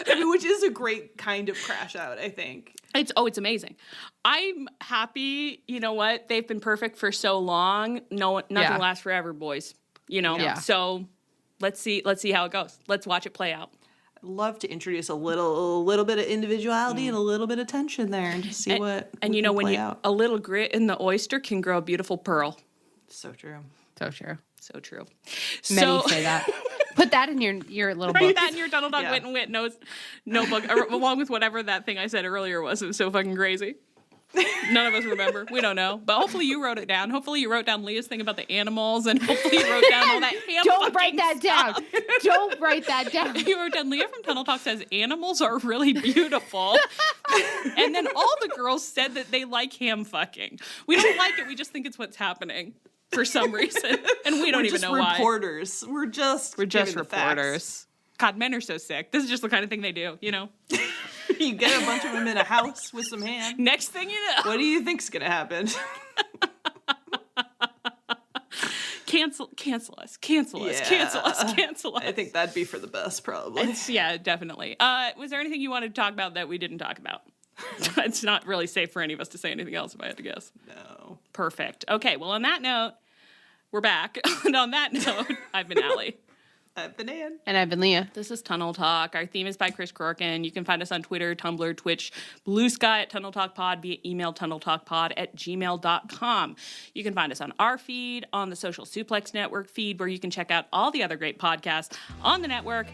mean, which is a great kind of crash out, I think. It's amazing. I'm happy. You know what? They've been perfect for so long. Nothing lasts forever, boys. You know? Yeah. So let's see how it goes. Let's watch it play out. I'd love to introduce a little bit of individuality and a little bit of tension there and just see what and you know when a little grit in the oyster can grow a beautiful pearl. So true. So true. So true. Many say that. Put that in your little book. Write that in your Tunnel Talk Wit and Wit notebook, along with whatever that thing I said earlier was. It was so fucking crazy. None of us remember. We don't know. But hopefully you wrote it down. Hopefully you wrote down Leah's thing about the animals, and hopefully you wrote down all that ham. Don't write that down. Don't write that down. You wrote down, Leah from Tunnel Talk says animals are really beautiful. And then all the girls said that they like ham fucking. We don't like it. We just think it's what's happening for some reason. And we don't even know why. We're just reporters. God, men are so sick. This is just the kind of thing they do, you know? You get a bunch of them in a house with some ham. Next thing you know. What do you think's going to happen? Cancel us. Cancel us. I think that'd be for the best, probably. Yeah, definitely. Was there anything you wanted to talk about that we didn't talk about? It's not really safe for any of us to say anything else, if I had to guess. No. Perfect. Okay, well, on that note, we're back. And on that note, I've been Allie. I've been Ann. And I've been Leah. This is Tunnel Talk. Our theme is by Kris Corkin. You can find us on Twitter, Tumblr, Twitch, Blue Sky at Tunnel Talk Pod via email tunneltalkpod@gmail.com. You can find us on our feed, on the Social Suplex Network feed, where you can check out all the other great podcasts on the network.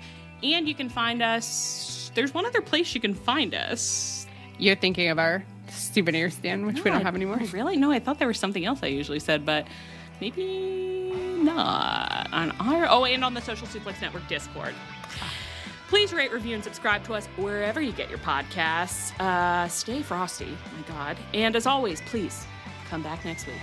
And you can find us, there's one other place you can find us. You're thinking of our souvenir stand, which we don't have anymore. Really? No, I thought there was something else I usually said, but maybe not. And on the Social Suplex Network Discord. Please rate, review, and subscribe to us wherever you get your podcasts. Stay frosty, my God. And as always, please come back next week.